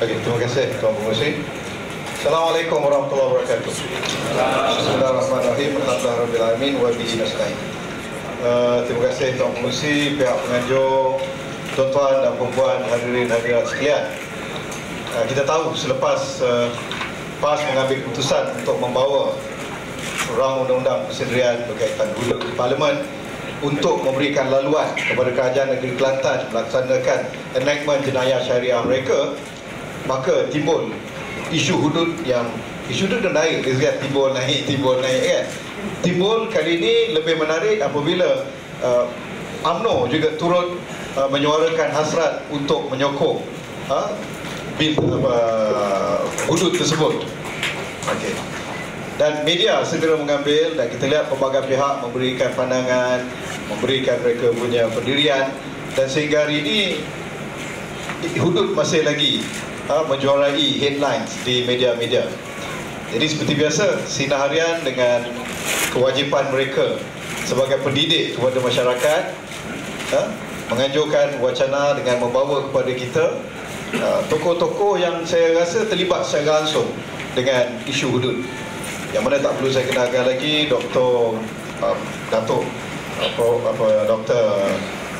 Okey, terima kasih Tuan Pengerusi. Assalamualaikum warahmatullahi wabarakatuh. Bismillahirrahmanirrahim. Alhamdulillahirabbil alamin wa bihi nasta'in. Terima kasih Tuan Pengerusi, pihak penganjur, tuan-tuan dan puan-puan, hadirin-hadirat sekalian. Kita tahu selepas PAS mengambil keputusan untuk membawa rang undang-undang persendirian berkaitan hudud di Parlimen untuk memberikan laluan kepada Kerajaan Negeri Kelantan melaksanakan enactment jenayah syariah mereka, maka timbul isu hudud yang isu hudud naik, dia timbul naik kan. Timbul kali ini lebih menarik apabila UMNO juga turut menyuarakan hasrat untuk menyokong bil hudud tersebut. Okey. Dan media segera mengambil, dan kita lihat pelbagai pihak memberikan pandangan, memberikan mereka punya pendirian, dan sehingga hari ini hudud masih lagi menjuarai headlines di media-media. Jadi seperti biasa, Sinar Harian dengan kewajipan mereka sebagai pendidik kepada masyarakat, menganjurkan wacana dengan membawa kepada kita tokoh-tokoh yang saya rasa terlibat secara langsung dengan isu hudud. Yang mana tak perlu saya kenalkan lagi Dr.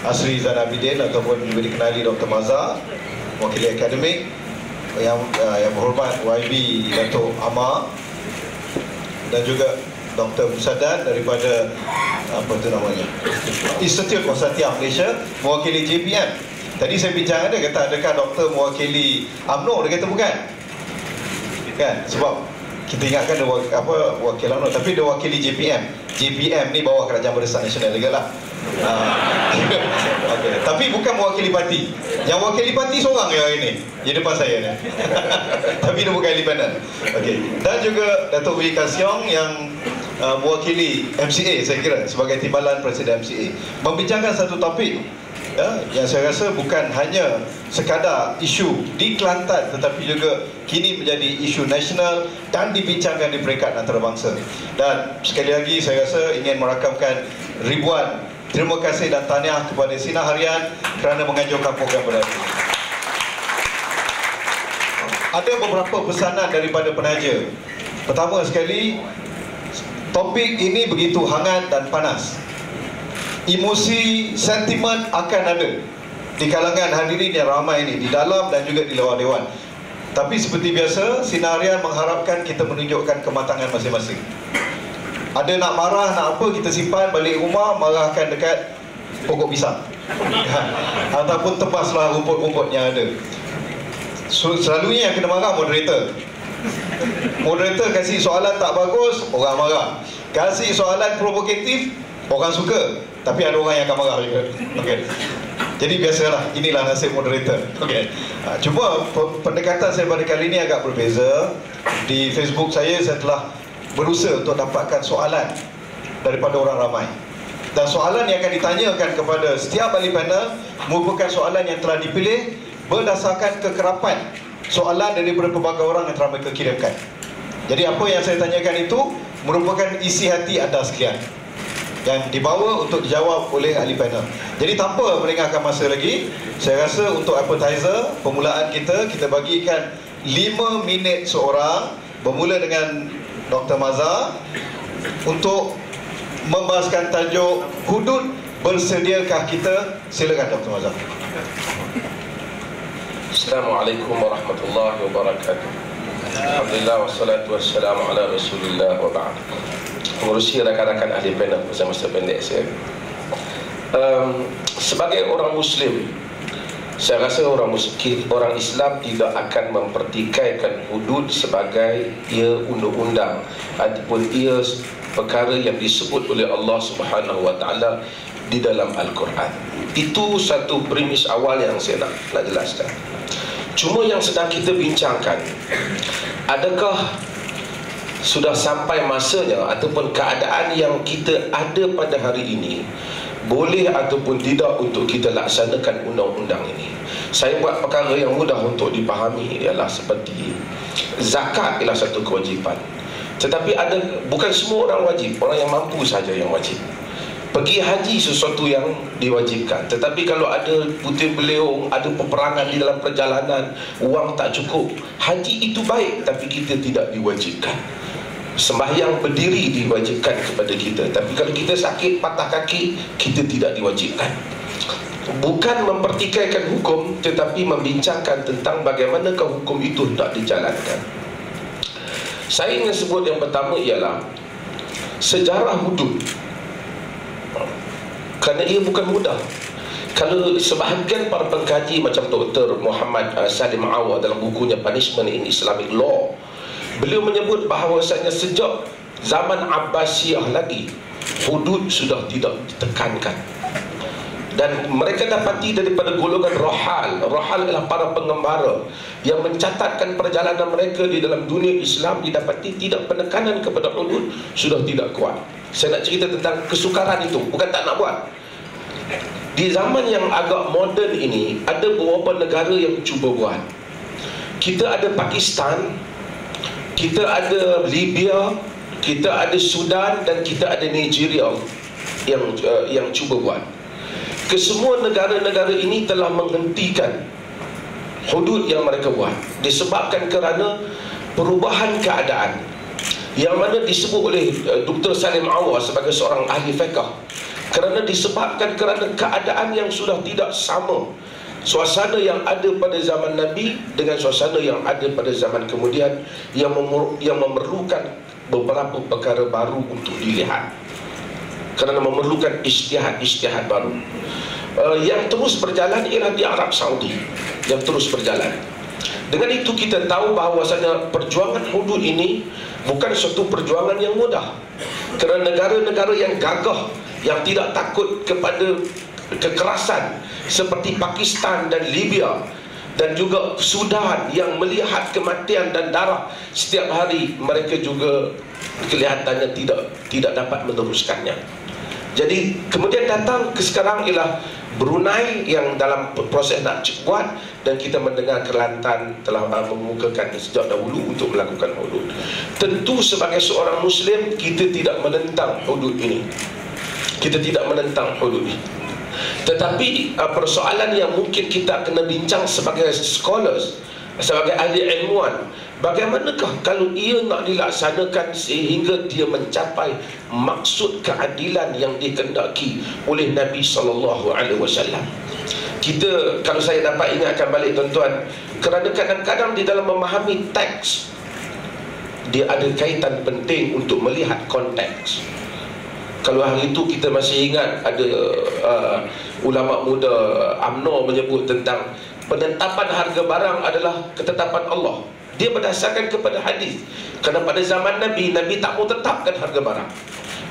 Asri Zanabidin ataupun juga dikenali Dr. Mazhar, wakil akademik, yang berhormat YB Datuk Amar, dan juga Dr. Musadan daripada Institut Konsortium Malaysia mewakili JPM. Tadi saya bincang kata adakah doktor mewakili UMNO, dia kata bukan. Kan? Sebab kita ingatkan dia wakil UMNO, tapi dia wakili JPM. JPM ni bawah Kerajaan Barisan Nasional juga lah. Okay. Tapi bukan mewakili parti. Yang wakili parti seorang yang ini di depan saya ni. Tapi dia bukan independen. Okay. Dan juga Datuk Wee Kasyong yang mewakili MCA, saya kira sebagai timbalan Presiden MCA, membincangkan satu topik yang saya rasa bukan hanya sekadar isu di Kelantan, tetapi juga kini menjadi isu nasional dan dibincangkan di peringkat antarabangsa. Dan sekali lagi saya rasa ingin merakamkan ribuan terima kasih dan tahniah kepada Sinar Harian kerana menganjurkan program berani. Ada beberapa pesanan daripada penaja. Pertama sekali, topik ini begitu hangat dan panas. Emosi, sentimen akan ada di kalangan hadirin yang ramai ini, di dalam dan juga di luar dewan. Tapi seperti biasa, Sinar Harian mengharapkan kita menunjukkan kematangan masing-masing. Ada nak marah, nak apa, kita simpan balik rumah, marahkan dekat pokok pisang. Ataupun tebaslah rumput-rumput yang ada. Selalunya yang kena marah moderator. Moderator kasih soalan tak bagus, orang marah. Kasih soalan provokatif, orang suka. Tapi ada orang yang akan marah juga. Okay. Jadi biasalah, inilah nasib moderator. Okay. Cuma pendekatan saya pada kali ini agak berbeza. Di Facebook saya telah berusaha untuk dapatkan soalan daripada orang ramai. Dan soalan yang akan ditanyakan kepada setiap ahli panel merupakan soalan yang telah dipilih berdasarkan kekerapan soalan daripada pelbagai orang yang telah mereka kirimkan. Jadi apa yang saya tanyakan itu merupakan isi hati anda sekalian, yang dibawa untuk dijawab oleh ahli panel. Jadi tanpa melengahkan masa lagi, saya rasa untuk appetizer permulaan kita bagikan 5 minit seorang, bermula dengan Dr. Mazhar untuk membahaskan tajuk hudud bersediakah kita. Silakan Dr. Mazhar. Assalamualaikum warahmatullahi wabarakatuh. Alhamdulillah wassalatu wassalamu ala Rasulillah wa ba'd. Mengurusi rakan-rakan ahli panel masa-masa pendek saya. Sebagai orang Muslim, saya rasa orang Islam tidak akan mempertikaikan hudud sebagai ia undang-undang ataupun ia perkara yang disebut oleh Allah Subhanahu wa taala di dalam Al-Quran. Itu satu premis awal yang saya nak jelaskan. Cuma yang sedang kita bincangkan, adakah sudah sampai masanya ataupun keadaan yang kita ada pada hari ini boleh ataupun tidak untuk kita laksanakan undang-undang ini? Saya buat perkara yang mudah untuk dipahami ialah seperti zakat ialah satu kewajipan. Tetapi bukan semua orang wajib, orang yang mampu saja yang wajib. Pergi haji sesuatu yang diwajibkan. Tetapi kalau ada putih beliung, ada peperangan di dalam perjalanan, wang tak cukup, haji itu baik, tapi kita tidak diwajibkan. Sembahyang berdiri diwajibkan kepada kita, tapi kalau kita sakit patah kaki, kita tidak diwajibkan. Bukan mempertikaikan hukum, tetapi membincangkan tentang bagaimanakah hukum itu hendak dijalankan. Saya ingin sebut yang pertama ialah sejarah hudud, kerana ia bukan mudah. Kalau sebahagian para pengkaji macam Dr. Muhammad Salim Awad dalam bukunya Punishment in Islamic Law, beliau menyebut bahawasanya sejak zaman Abbasiyah lagi, hudud sudah tidak ditekankan. Dan mereka dapati daripada golongan rohal. Rohal adalah para pengembara yang mencatatkan perjalanan mereka di dalam dunia Islam, didapati tidak penekanan kepada hudud sudah tidak kuat. Saya nak cerita tentang kesukaran itu, bukan tak nak buat. Di zaman yang agak moden ini, ada beberapa negara yang cuba buat. Kita ada Pakistan, kita ada Libya, kita ada Sudan, dan kita ada Nigeria yang cuba buat. Kesemua negara-negara ini telah menghentikan hudud yang mereka buat, disebabkan kerana perubahan keadaan, yang mana disebut oleh Dr. Salim Awad sebagai seorang ahli fiqh, kerana disebabkan kerana keadaan yang sudah tidak sama. Suasana yang ada pada zaman Nabi dengan suasana yang ada pada zaman kemudian, yang memerlukan beberapa perkara baru untuk dilihat, kerana memerlukan ijtihad baru. Yang terus berjalan ialah di Arab Saudi, yang terus berjalan. Dengan itu kita tahu bahawasanya perjuangan hudud ini bukan suatu perjuangan yang mudah, kerana negara-negara yang gagah, yang tidak takut kepada kekerasan seperti Pakistan dan Libya, dan juga Sudan yang melihat kematian dan darah setiap hari, mereka juga kelihatannya tidak dapat meneruskannya. Jadi kemudian datang ke sekarang ialah Brunei yang dalam proses nak buat, dan kita mendengar Kelantan telah mengemukakan sejak dahulu untuk melakukan hudud. Tentu sebagai seorang Muslim, kita tidak menentang hudud ini. Kita tidak menentang hudud ini. Tetapi persoalan yang mungkin kita kena bincang sebagai scholars, sebagai ahli ilmuwan, bagaimanakah kalau ia nak dilaksanakan sehingga dia mencapai maksud keadilan yang dikehendaki oleh Nabi SAW. Kita, kalau saya dapat ingatkan balik tuan-tuan, kerana kadang-kadang di dalam memahami teks, dia ada kaitan penting untuk melihat konteks. Kalau hari itu kita masih ingat ada ulama muda UMNO menyebut tentang penetapan harga barang adalah ketetapan Allah. Dia berdasarkan kepada hadis. Kerana pada zaman Nabi tak mau tetapkan harga barang,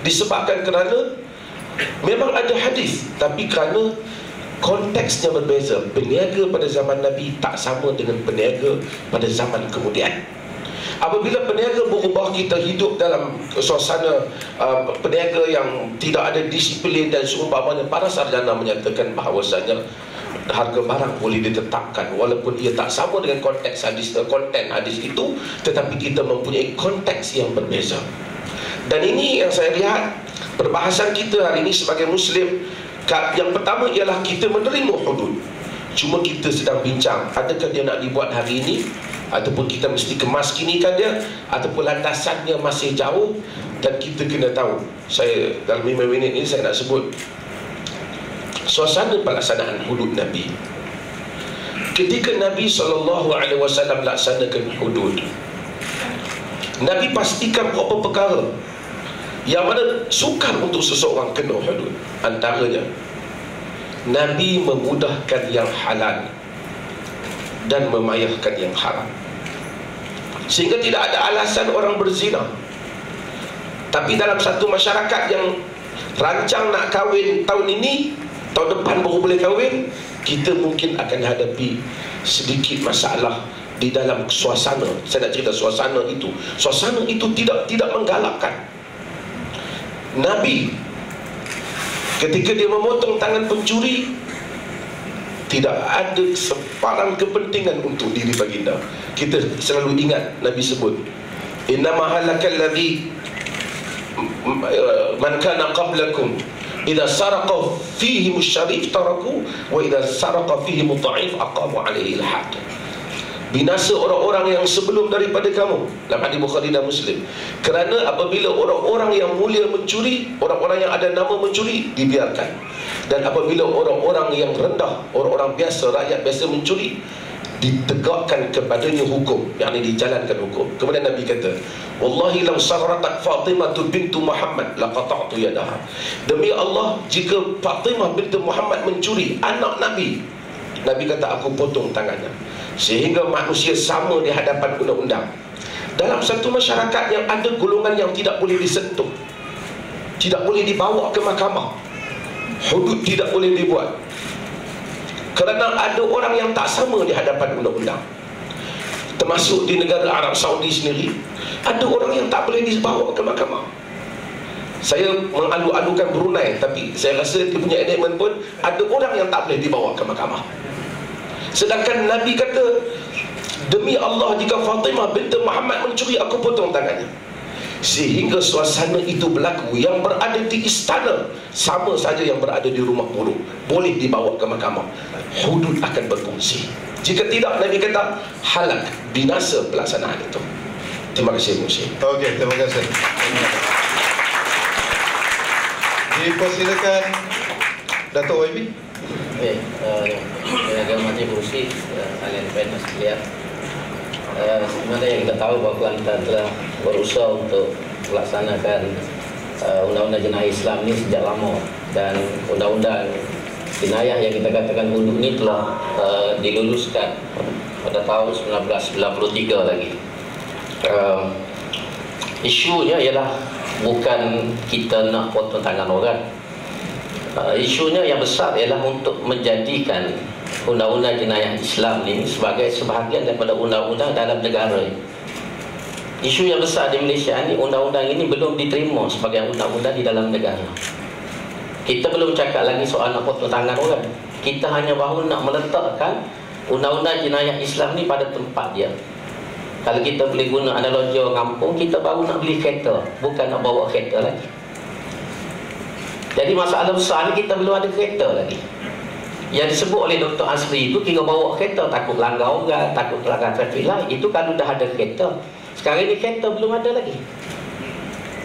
disebabkan kerana memang ada hadis, tapi kerana konteksnya berbeza. Peniaga pada zaman Nabi tak sama dengan peniaga pada zaman kemudian. Apabila peniaga berubah, kita hidup dalam suasana peniaga yang tidak ada disiplin dan seumpamanya. Para sarjana menyatakan bahawasanya harga barang boleh ditetapkan walaupun ia tak sama dengan konteks hadis, konten hadis itu, tetapi kita mempunyai konteks yang berbeza. Dan ini yang saya lihat perbahasan kita hari ini sebagai Muslim. Yang pertama ialah kita menerima hudud, cuma kita sedang bincang adakah dia nak dibuat hari ini, ataupun kita mesti kemaskinikan dia, ataupun landasannya masih jauh. Dan kita kena tahu, saya dalam 5 minit ini saya nak sebut suasana pelaksanaan hudud Nabi. Ketika Nabi SAW laksanakan hudud, Nabi pastikan beberapa perkara yang mana sukar untuk seseorang kena hudud. Antaranya, Nabi memudahkan yang halal dan memayahkan yang haram, sehingga tidak ada alasan orang berzina. Tapi dalam satu masyarakat yang rancang nak kahwin tahun ini, tahun depan baru boleh kahwin, kita mungkin akan hadapi sedikit masalah di dalam suasana. Saya nak cerita suasana itu. Suasana itu tidak menggalakkan. Nabi ketika dia memotong tangan pencuri, tidak ada sebarang kepentingan untuk diri baginda. Kita selalu ingat Nabi sebut, innama halakal ladzi man kana qablakum idza saraqa fihi musyarif taraku wa idza saraqa fihi mudha'if aqamu alaihi al-hadd. Binasa orang-orang yang sebelum daripada kamu, dalam hadis Bukhari dan Muslim. Kerana apabila orang-orang yang mulia mencuri, orang-orang yang ada nama mencuri, dibiarkan. Dan apabila orang-orang yang rendah, orang-orang biasa, rakyat biasa mencuri, ditegakkan kepadanya hukum, yakni dijalankan hukum. Kemudian Nabi kata, wallahi law sarratat Fatimah bintu Muhammad laqata'tu yadaha. Demi Allah, jika Fatimah bintu Muhammad mencuri anak Nabi, Nabi kata aku potong tangannya. Sehingga manusia sama di hadapan undang-undang. Dalam satu masyarakat yang ada golongan yang tidak boleh disentuh, tidak boleh dibawa ke mahkamah, hudud tidak boleh dibuat, kerana ada orang yang tak sama di hadapan undang-undang. Termasuk di negara Arab Saudi sendiri, ada orang yang tak boleh dibawa ke mahkamah. Saya mengalu-alukan Brunei, tapi saya rasa dia punya enactment pun ada orang yang tak boleh dibawa ke mahkamah. Sedangkan Nabi kata, demi Allah, jika Fatimah binti Muhammad mencuri, aku potong tangannya. Sehingga suasana itu berlaku. Yang berada di istana sama saja yang berada di rumah buruh, boleh dibawa ke mahkamah. Hudud akan berfungsi. Jika tidak, Nabi kata halak, binasa pelaksanaan itu. Terima kasih Musi. Okey, terima kasih. Dipersilakan Dato' YB. Saya hormati Musi, ahli independen sekalian. Sebenarnya yang kita tahu bahawa Kelantan telah berusaha untuk melaksanakan undang-undang jenayah Islam ini sejak lama, dan undang-undang jenayah yang kita katakan hudud ini telah diluluskan pada tahun 1993 lagi. Isunya ialah bukan kita nak potong tangan orang. Isunya yang besar ialah untuk menjadikan undang-undang jenayah Islam ini sebagai sebahagian daripada undang-undang dalam negara ini. Isu yang besar di Malaysia ini, undang-undang ini belum diterima sebagai undang-undang di dalam negara. Kita belum cakap lagi soal nak potong tangan orang. Kita hanya baru nak meletakkan undang-undang jenayah Islam ni pada tempat dia. Kalau kita boleh guna analogi orang kampung, kita baru nak beli kereta, bukan nak bawa kereta lagi. Jadi masalah besar ni kita belum ada kereta lagi. Yang disebut oleh Dr. Azri itu kira bawa kereta, takut langgar orang, takut langgar traffic light. Itu kalau dah ada kereta. Sekarang ni kereta belum ada lagi.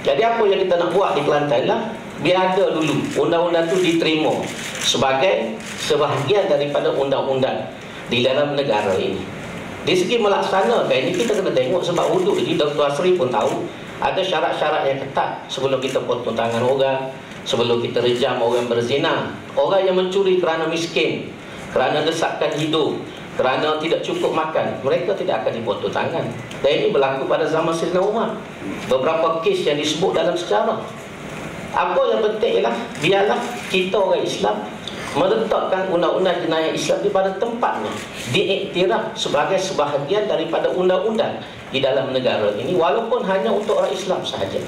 Jadi apa yang kita nak buat di Kelantan lah, biar ada dulu undang-undang tu diterima sebagai sebahagian daripada undang-undang di dalam negara ini. Di segi melaksanakan ini kita kena tengok, sebab hudud ini Dr. Azri pun tahu ada syarat-syarat yang ketat sebelum kita potong tangan orang, sebelum kita rejam orang berzina, orang yang mencuri kerana miskin, kerana desakkan hidup, kerana tidak cukup makan, mereka tidak akan dipotong tangan. Dan ini berlaku pada zaman Sayyidina Umar. Beberapa kes yang disebut dalam sejarah. Apa yang penting ialah biarlah kita orang Islam meletakkan undang-undang jenayah Islam di pada tempatnya, diiktiraf sebagai sebahagian daripada undang-undang di dalam negara ini, walaupun hanya untuk orang Islam sahaja.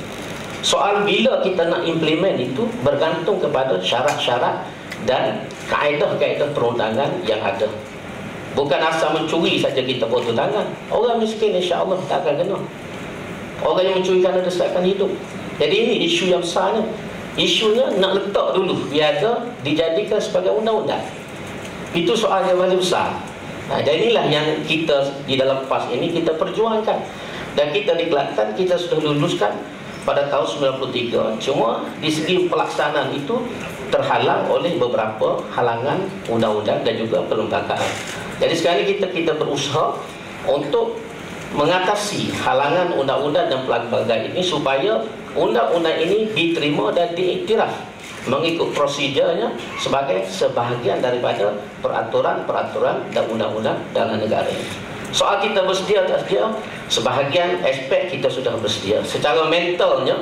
Soal bila kita nak implement itu bergantung kepada syarat-syarat dan kaedah-kaedah perundangan yang ada. Bukan asal mencuri saja kita potong tangan. Orang miskin insya-Allah tak akan kena. Orang yang mencuri kerana desakkan hidup. Jadi ini isu yang besarnya. Isunya nak letak dulu biar ada dijadikan sebagai undang-undang. Itu soal yang paling besar. Dan inilah yang kita di dalam PAS ini kita perjuangkan. Dan kita di Kelantan kita sudah luluskan pada tahun 93. Cuma di segi pelaksanaan itu terhalang oleh beberapa halangan undang-undang dan juga perlembagaan. Jadi sekarang ini kita berusaha untuk mengatasi halangan undang-undang dan perlembagaan ini supaya undang-undang ini diterima dan diiktiraf mengikut prosedurnya sebagai sebahagian daripada peraturan-peraturan dan undang-undang dalam negara ini. Soal kita bersedia tak sedia, sebahagian aspek kita sudah bersedia. Secara mentalnya,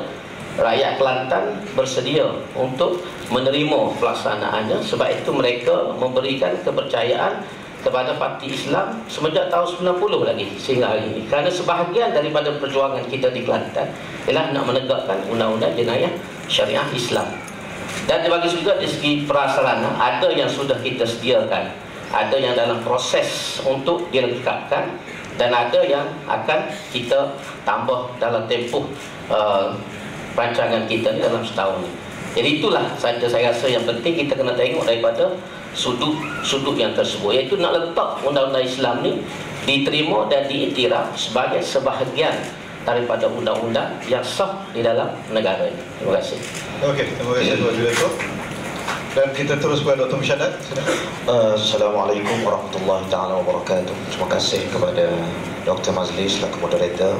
rakyat Kelantan bersedia untuk menerima pelaksanaannya. Sebab itu mereka memberikan kepercayaan kepada Parti Islam semenjak tahun 90 lagi sehingga hari ini. Kerana sebahagian daripada perjuangan kita di Kelantan ialah nak menegakkan undang-undang jenayah syariah Islam. Dan dibagi juga di segi prasarana, ada yang sudah kita sediakan, ada yang dalam proses untuk dilengkapkan, dan ada yang akan kita tambah dalam tempoh rancangan kita ni dalam setahun ni. Jadi itulah saja saya rasa yang penting kita kena tengok daripada sudut yang tersebut, iaitu nak letak undang-undang Islam ni diterima dan diiktiraf sebagai sebahagian daripada undang-undang yang sah di dalam negara ini. Terima kasih. Okey, terima kasih Tuan Direktur. Dan kita terus kepada Dr. Musyadat. Assalamualaikum warahmatullahi taala wabarakatuh. Terima kasih kepada Dr. Mazli selaku moderator,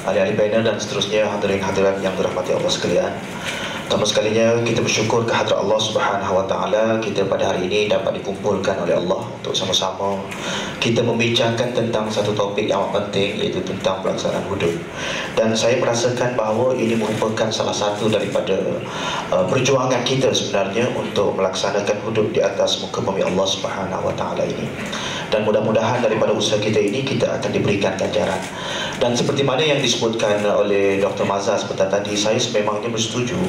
ahli-ahli panel dan seterusnya, hadirin-hadirat yang dirahmati Allah sekalian. Pertama sekalinya kita bersyukur kehadrat Allah Subhanahu wa taala, kita pada hari ini dapat dikumpulkan oleh Allah untuk sama-sama kita membincangkan tentang satu topik yang amat penting, iaitu tentang pelaksanaan hudud. Dan saya merasakan bahawa ini merupakan salah satu daripada perjuangan kita sebenarnya untuk melaksanakan hudud di atas muka bumi Allah Subhanahu wa taala ini. Dan mudah-mudahan daripada usaha kita ini kita akan diberikan ganjaran. Dan seperti mana yang disebutkan oleh Dr. Mazhar sebentar tadi, saya sememangnya bersetuju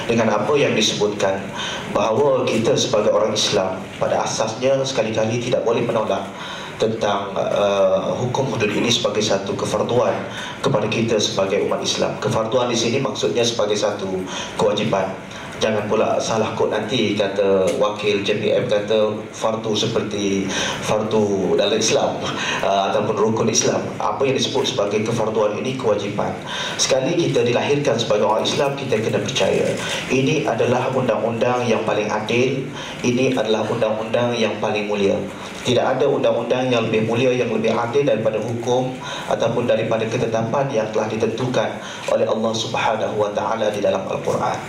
dengan apa yang disebutkan bahawa kita sebagai orang Islam pada asasnya sekali-kali tidak boleh menolak tentang hukum hudud ini sebagai satu kefarduan kepada kita sebagai umat Islam. Kefarduan di sini maksudnya sebagai satu kewajipan. Jangan pula salah kod nanti kata wakil JPM kata fardu seperti fardu dalam Islam ataupun rukun Islam. Apa yang disebut sebagai kefarduan ini kewajipan. Sekali kita dilahirkan sebagai orang Islam, kita kena percaya ini adalah undang-undang yang paling adil, ini adalah undang-undang yang paling mulia. Tidak ada undang-undang yang lebih mulia, yang lebih adil daripada hukum ataupun daripada ketetapan yang telah ditentukan oleh Allah Subhanahu wa taala di dalam Al-Quran.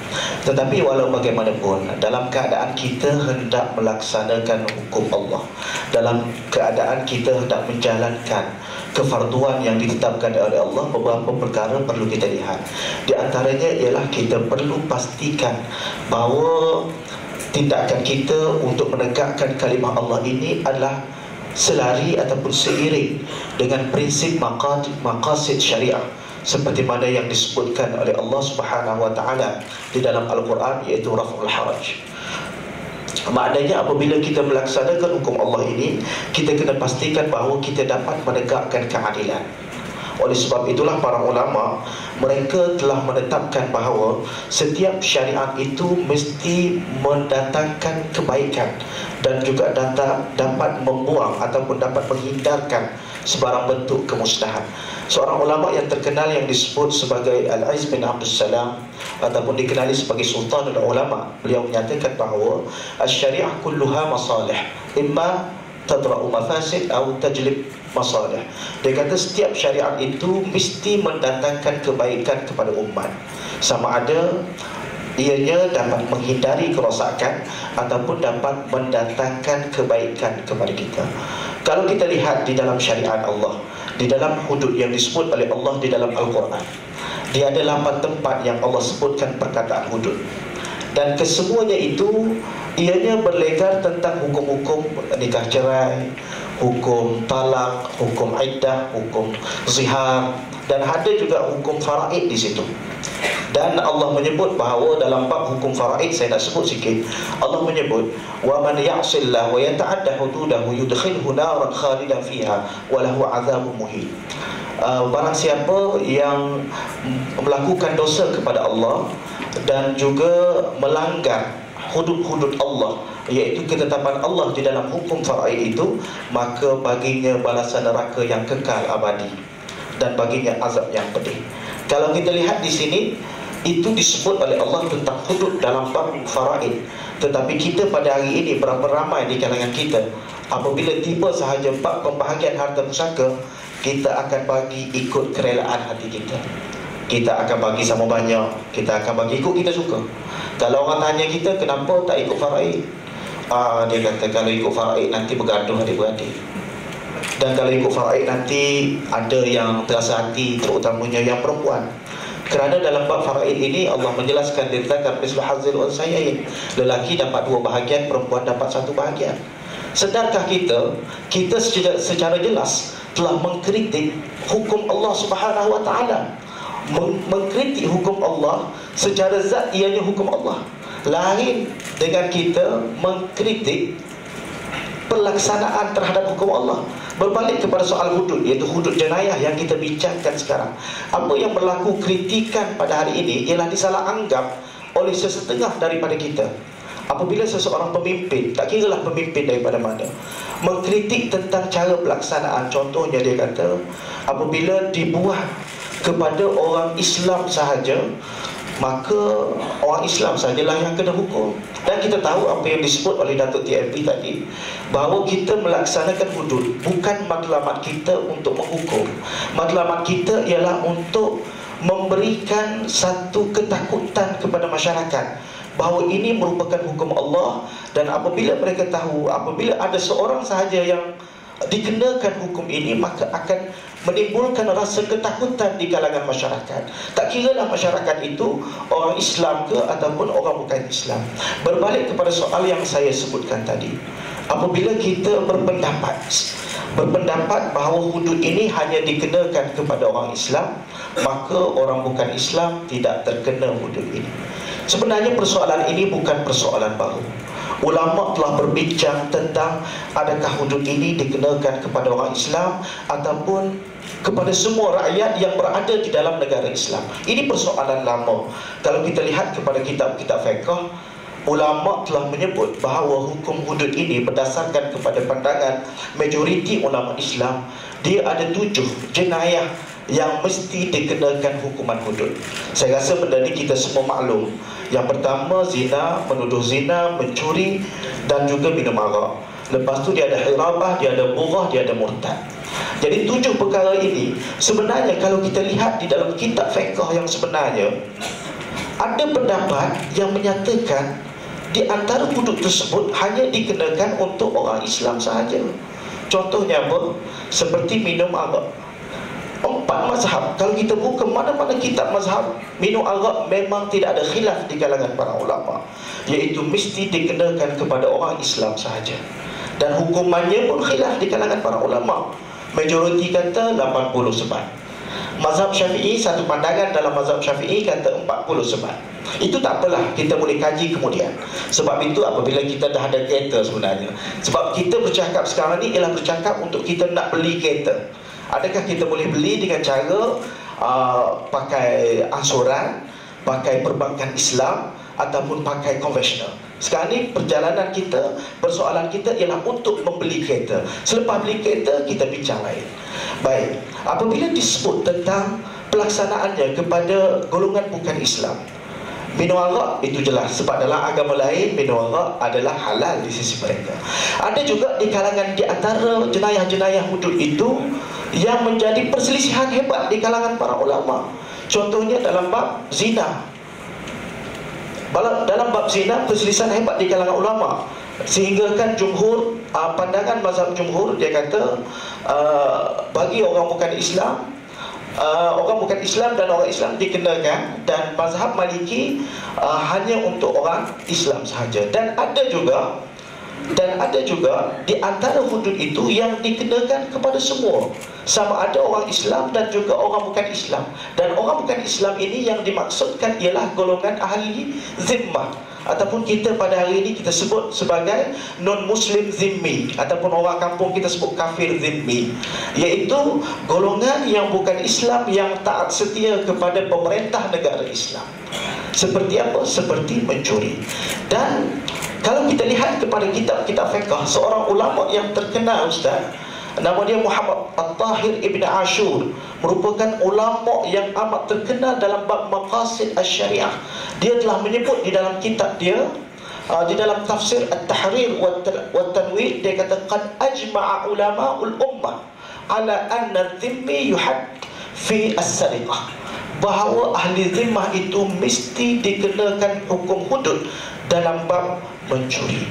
Tetapi walau bagaimanapun, dalam keadaan kita hendak melaksanakan hukum Allah, dalam keadaan kita hendak menjalankan kefarduan yang ditetapkan oleh Allah, beberapa perkara perlu kita lihat. Di antaranya ialah kita perlu pastikan bahawa tindakan kita untuk menegakkan kalimah Allah ini adalah selari ataupun seiring dengan prinsip maqasid syariah seperti mana yang disebutkan oleh Allah Subhanahu wa taala di dalam Al-Quran, iaitu raf'ul haraj. Maknanya apabila kita melaksanakan hukum Allah ini, kita kena pastikan bahawa kita dapat menegakkan keadilan. Oleh sebab itulah para ulama mereka telah menetapkan bahawa setiap syariat itu mesti mendatangkan kebaikan dan juga dapat membuang ataupun dapat menghindarkan sebarang bentuk kemusnahan. Seorang ulama yang terkenal yang disebut sebagai Al-Aiz bin Abdul Salam ataupun dikenali sebagai Sultanul Ulama, beliau menyatakan bahawa asy-syariah kulluha masalih, imma tadra'u mafasid atau tajlib masalih. Dia kata setiap syariat itu mesti mendatangkan kebaikan kepada umat, sama ada ianya dapat menghindari kerosakan ataupun dapat mendatangkan kebaikan kepada kita. Kalau kita lihat di dalam syariat Allah, di dalam hudud yang disebut oleh Allah di dalam Al-Quran, dia ada 8 tempat yang Allah sebutkan perkataan hudud. Dan kesemuanya itu ianya berlegar tentang hukum-hukum nikah cerai, hukum talak, hukum iddah, hukum zihar, dan ada juga hukum faraid di situ. Dan Allah menyebut bahawa dalam bab hukum faraid, saya nak sebut sikit, Allah menyebut wa man ya'sillah wa yata'adda hududahu yudkhilhu naran khalidan fiha wa lahu 'adzabun muhin. Barang siapa yang melakukan dosa kepada Allah dan juga melanggar hudud-hudud Allah, iaitu ketetapan Allah di dalam hukum faraid itu, maka baginya balasan neraka yang kekal abadi dan baginya azab yang pedih. Kalau kita lihat di sini, itu disebut oleh Allah tentang hudud dalam bab faraid. Tetapi kita pada hari ini, berapa ramai di kalangan kita, apabila tiba sahaja bab pembahagian harta pusaka, kita akan bagi ikut kerelaan hati kita. Kita akan bagi sama banyak, kita akan bagi ikut kita suka. Kalau orang tanya kita kenapa tak ikut faraid, dia kata kalau ikut faraid nanti bergaduh adik-beradik, dan kalau ikut faraid nanti ada yang terasa hati, terutamanya yang perempuan. Kerana dalam bab faraid ini Allah menjelaskan dikatakan mislu hazil unsayain, lelaki dapat 2 bahagian, perempuan dapat 1 bahagian. Sedarkah kita secara jelas telah mengkritik hukum Allah Subhanahu wa taala, mengkritik hukum Allah secara zat, ianya hukum Allah. Lain dengan kita mengkritik pelaksanaan terhadap hukum Allah. Berbalik kepada soal hudud, iaitu hudud jenayah yang kita bincangkan sekarang. Apa yang berlaku kritikan pada hari ini ialah disalah anggap oleh sesetengah daripada kita. Apabila seseorang pemimpin, tak kiralah pemimpin daripada mana, mengkritik tentang cara pelaksanaan, contohnya dia kata apabila dibuat kepada orang Islam sahaja, maka orang Islam sajalah yang kena hukum. Dan kita tahu apa yang disebut oleh Datuk TMP tadi, bahawa kita melaksanakan hudud bukan matlamat kita untuk menghukum. Matlamat kita ialah untuk memberikan satu ketakutan kepada masyarakat bahawa ini merupakan hukum Allah. Dan apabila mereka tahu, apabila ada seorang sahaja yang dikenakan hukum ini, maka akan menimbulkan rasa ketakutan di kalangan masyarakat. Tak kiralah masyarakat itu orang Islam ke ataupun orang bukan Islam. Berbalik kepada soal yang saya sebutkan tadi, apabila kita berpendapat bahawa hudud ini hanya dikenakan kepada orang Islam, maka orang bukan Islam tidak terkena hudud ini. Sebenarnya persoalan ini bukan persoalan baru. Ulama telah berbincang tentang adakah hudud ini dikenakan kepada orang Islam ataupun kepada semua rakyat yang berada di dalam negara Islam. Ini persoalan lama. Kalau kita lihat kepada kitab-kitab fiqh, ulama telah menyebut bahawa hukum hudud ini berdasarkan kepada pandangan majoriti ulama Islam, dia ada 7 jenayah yang mesti dikenakan hukuman hudud. Saya rasa benda ni kita semua maklum. Yang pertama zina, menuduh zina, mencuri dan juga minum arak. Lepas tu dia ada hirabah, dia ada bughah, dia ada murtad. Jadi 7 perkara ini sebenarnya kalau kita lihat di dalam kitab fiqh yang sebenarnya, ada pendapat yang menyatakan di antara hudud tersebut hanya dikenakan untuk orang Islam sahaja. Contohnya apa? Seperti minum arak. 4 mazhab, kalau kita buka mana-mana kitab mazhab, minum arak memang tidak ada khilaf di kalangan para ulama, iaitu mesti dikenakan kepada orang Islam sahaja. Dan hukumannya pun khilaf di kalangan para ulama. Majoriti kata 80 sebat. Mazhab Syafi'i, satu pandangan dalam mazhab Syafi'i kata 40 sebat. Itu tak apalah, kita boleh kaji kemudian. Sebab itu apabila kita dah ada kereta sebenarnya, sebab kita bercakap sekarang ni ialah bercakap untuk kita nak beli kereta. Adakah kita boleh beli dengan cara pakai ansuran, pakai perbankan Islam ataupun pakai konvensional? Sekarang ni perjalanan kita, persoalan kita ialah untuk membeli kereta. Selepas beli kereta, kita bincang lain. Baik, apabila disebut tentang pelaksanaannya kepada golongan bukan Islam, minum arak itu jelas, sebab dalam agama lain minum arak adalah halal di sisi mereka. Ada juga di kalangan di antara jenayah-jenayah hudud itu yang menjadi perselisihan hebat di kalangan para ulama. Contohnya dalam bab zina. Dalam bab zina perselisihan hebat di kalangan ulama, sehingga kan jumhur, pandangan mazhab jumhur, dia kata bagi orang bukan Islam, orang bukan Islam dan orang Islam dikenakan, dan mazhab Maliki hanya untuk orang Islam sahaja. Dan ada juga di antara hudud itu yang dikenakan kepada semua, sama ada orang Islam dan juga orang bukan Islam. Dan orang bukan Islam ini yang dimaksudkan ialah golongan ahli zimmah, ataupun kita pada hari ini kita sebut sebagai non-muslim zimmi, ataupun orang kampung kita sebut kafir zimmi, iaitu golongan yang bukan Islam yang taat setia kepada pemerintah negara Islam. Seperti apa? Seperti mencuri. Dan kalau kita lihat kepada kitab-kitab fiqh, seorang ulama yang terkenal, Ustaz, nama dia Muhammad At-Tahir Ibn Ashur, merupakan ulama yang amat terkenal dalam bab maqasid asy-syariah. Dia telah menyebut di dalam kitab dia, di dalam tafsir At-Tahrir wa Tanwir, dia kata qad ajma'a ulama'ul ummah ala anna dhimmi yuhad fi as-sariqah, bahawa ahli zimmah itu mesti dikenakan hukum hudud dalam bab mencuri.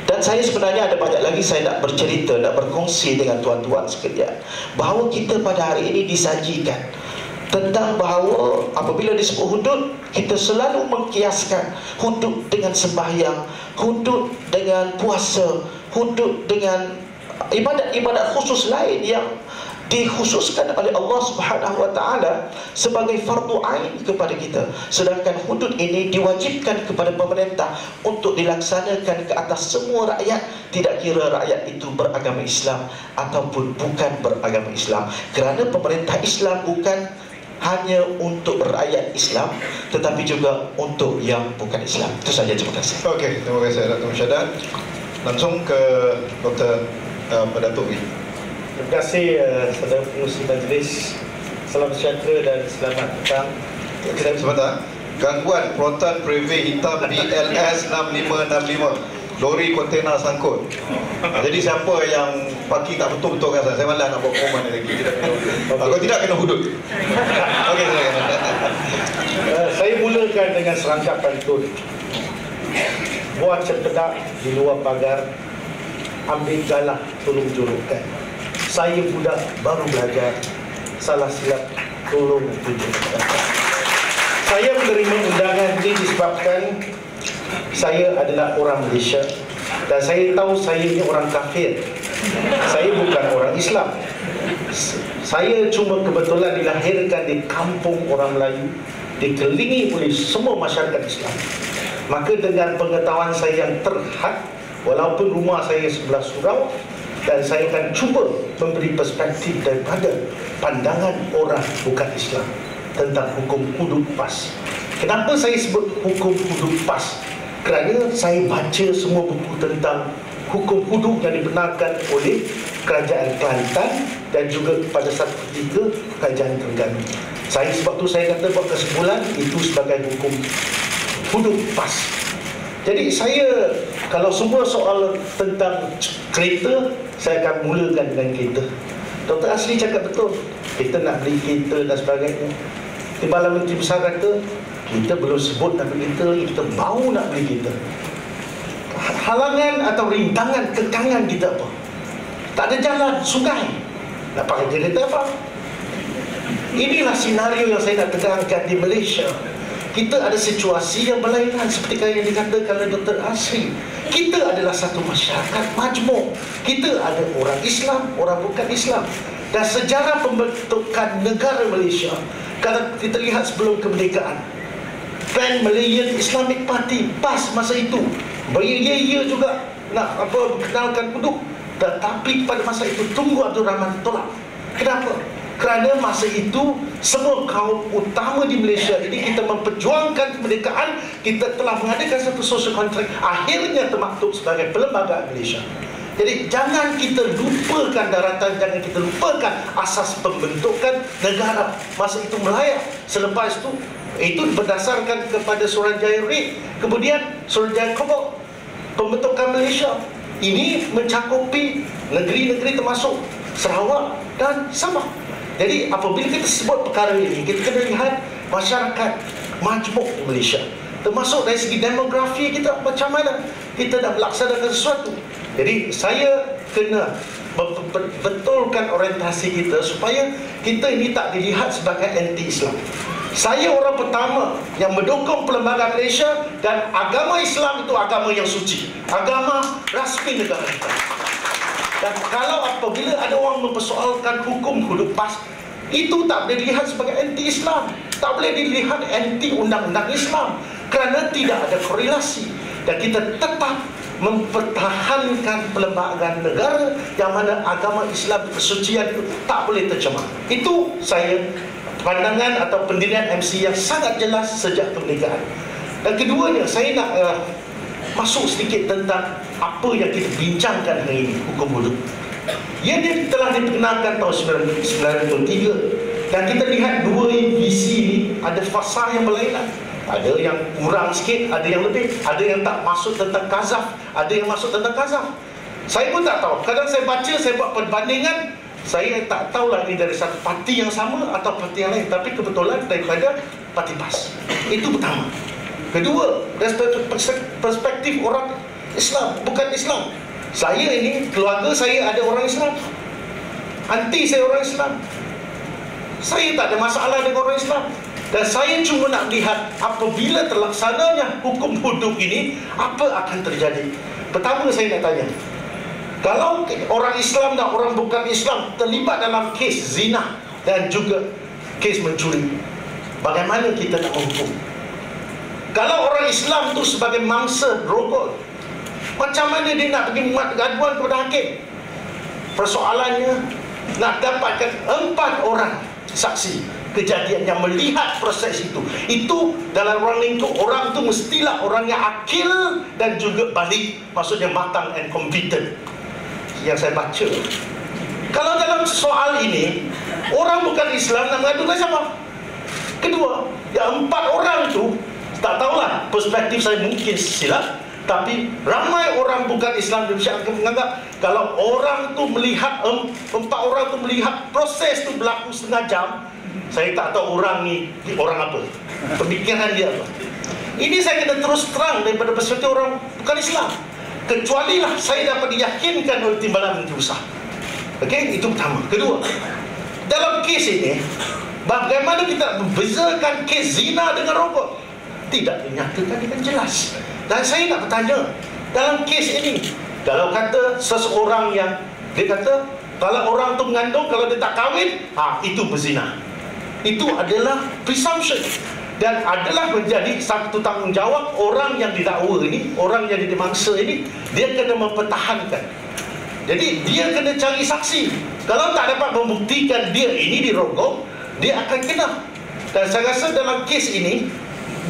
Dan saya sebenarnya ada banyak lagi saya nak bercerita, nak berkongsi dengan tuan-tuan sekalian, bahawa kita pada hari ini disajikan tentang bahawa apabila disebut hudud, kita selalu mengkiaskan hudud dengan sembahyang, hudud dengan puasa, hudud dengan ibadat-ibadat khusus lain yang dikhususkan oleh Allah Subhanahu wa taala sebagai fardu ain kepada kita. Sedangkan hudud ini diwajibkan kepada pemerintah untuk dilaksanakan ke atas semua rakyat, tidak kira rakyat itu beragama Islam ataupun bukan beragama Islam. Kerana pemerintah Islam bukan hanya untuk rakyat Islam, tetapi juga untuk yang bukan Islam. Itu saja, terima kasih. Okey, terima kasih Dr. Musyadat. Langsung ke Dr. Datuk Wee. Terima kasih saudara pengurusi majlis. Salam sejahtera dan selamat petang. Sebentar. Gangguan Proton Privé hitam BLS 6565. Lori kontena sangkut. Jadi siapa yang parking tak betul-betul kan, saya malas nak buat komen ni lagi. Kalau tidak kena hudud. Okey, silakan. Saya mulakan dengan serangkap pantun. Buah cempedak di luar pagar, ambil galah tolong julukan. Saya budak baru belajar, salah silap tolong tunjukkan. Saya menerima undangan ini disebabkan saya adalah orang Malaysia dan saya tahu saya ini orang kafir. Saya bukan orang Islam. Saya cuma kebetulan dilahirkan di kampung orang Melayu, dikelilingi oleh semua masyarakat Islam. Maka dengan pengetahuan saya yang terhad, walaupun rumah saya sebelah surau, dan saya akan cuba memberi perspektif daripada pandangan orang bukan Islam tentang hukum hudud PAS. Kenapa saya sebut hukum hudud PAS? Kerana saya baca semua buku tentang hukum hudud yang dibenarkan oleh Kerajaan Kelantan dan juga pada satu ketika Kerajaan Terengganu. Sebab tu saya kata buat kesimpulan itu sebagai hukum hudud PAS. Jadi saya, kalau semua soal tentang kereta, saya akan mulakan dengan kereta. Dr. Asri cakap betul, kita nak beli kereta dan sebagainya. Timbalan Menteri Besar kata, kita belum sebut nak beli kereta lagi, kita baru nak beli kereta. Halangan atau rintangan, kekangan kita apa? Tak ada jalan, sungai, nak pakai kereta apa? Inilah senario yang saya nak tegakkan di Malaysia. Kita ada situasi yang berlainan seperti yang dikatakan oleh Dr. Asri. Kita adalah satu masyarakat majmuk. Kita ada orang Islam, orang bukan Islam. Dan sejarah pembentukan negara Malaysia, kalau kita lihat sebelum kemerdekaan, Pan Malayan Islamic Party PAS masa itu beria juga nak kenalkan hudud, tetapi pada masa itu Tunku Abdul Rahman tolak. Kenapa? Kerana masa itu semua kaum utama di Malaysia ini, kita memperjuangkan kemerdekaan, kita telah mengadakan satu social contract, akhirnya termaktub sebagai perlembagaan Malaysia. Jadi jangan kita lupakan daratan, jangan kita lupakan asas pembentukan negara masa itu Melayu. Selepas itu berdasarkan kepada Suruhanjaya Red, kemudian Suruhanjaya Kobok, pembentukan Malaysia. Ini mencakupi negeri-negeri termasuk Sarawak dan Sabah. Jadi apabila kita sebut perkara ini, kita kena lihat masyarakat majmuk di Malaysia, termasuk dari segi demografi kita, macam mana kita nak melaksanakan sesuatu. Jadi saya kena betulkan orientasi kita supaya kita ini tak dilihat sebagai anti-Islam. Saya orang pertama yang mendukung perlembagaan Malaysia, dan agama Islam itu agama yang suci, agama rasmi negara kita. Dan kalau apabila ada orang mempersoalkan hukum hudud PAS, itu tak boleh dilihat sebagai anti-Islam, tak boleh dilihat anti undang-undang Islam, kerana tidak ada korelasi. Dan kita tetap mempertahankan perlembagaan negara yang mana agama Islam, kesucian itu tak boleh tercemar. Itu saya pandangan atau pendirian MC yang sangat jelas sejak kemerdekaan. Dan keduanya, saya nak masuk sedikit tentang apa yang kita bincangkan hari ini, hukum hudud. Ia telah diperkenalkan tahun 1993, dan kita lihat dua visi ini ada fasa yang berlainan. Ada yang kurang sikit, ada yang lebih, ada yang tak masuk tentang kazaf, ada yang masuk tentang kazaf. Saya pun tak tahu. Kadang saya baca, saya buat perbandingan, saya tak tahulah ini dari satu parti yang sama atau parti yang lain, tapi kebetulan daripada parti PAS. Itu pertama. Kedua, perspektif orang Islam, bukan Islam. Saya ini, keluarga saya ada orang Islam, aunty saya orang Islam. Saya tak ada masalah dengan orang Islam. Dan saya cuma nak lihat apabila terlaksananya hukum hudud ini, apa akan terjadi. Pertama saya nak tanya, kalau orang Islam dan orang bukan Islam terlibat dalam kes zina dan juga kes mencuri, bagaimana kita nak menghukum? Kalau orang Islam tu sebagai mangsa rogol, macam mana dia nak pergi gaduan kepada hakim? Persoalannya nak dapatkan 4 orang saksi kejadian, yang melihat proses itu dalam ruang lingkup orang tu mestilah orang yang akil dan juga balik, maksudnya matang and competent yang saya baca. Kalau dalam soal ini orang bukan Islam nak mengadu dengan siapa? Kedua, yang 4 orang tu, tak tahulah perspektif saya mungkin silap, tapi ramai orang bukan Islam di Malaysia akan menganggap kalau orang tu melihat 4 orang tu melihat proses tu berlaku setengah jam, saya tak tahu orang ni orang apa, pemikiran dia apa. Ini saya kena terus terang daripada perspektif orang bukan Islam, kecuali lah saya dapat diyakinkan oleh timbalan Menteri Besar. Okey, itu pertama. Kedua, dalam kes ini bagaimana kita membezakan kes zina dengan rokok? Tidak dinyatakan dengan jelas. Dan saya nak bertanya, dalam kes ini, kalau kata seseorang yang dia kata kalau orang tu mengandung, kalau dia tak kahwin, itu berzina. Itu adalah presumption dan adalah menjadi satu tanggungjawab orang yang didakwa ini, orang yang dimangsa ini, dia kena mempertahankan. Jadi dia kena cari saksi. Kalau tak dapat membuktikan dia ini dirogong, dia akan kena. Dan saya rasa dalam kes ini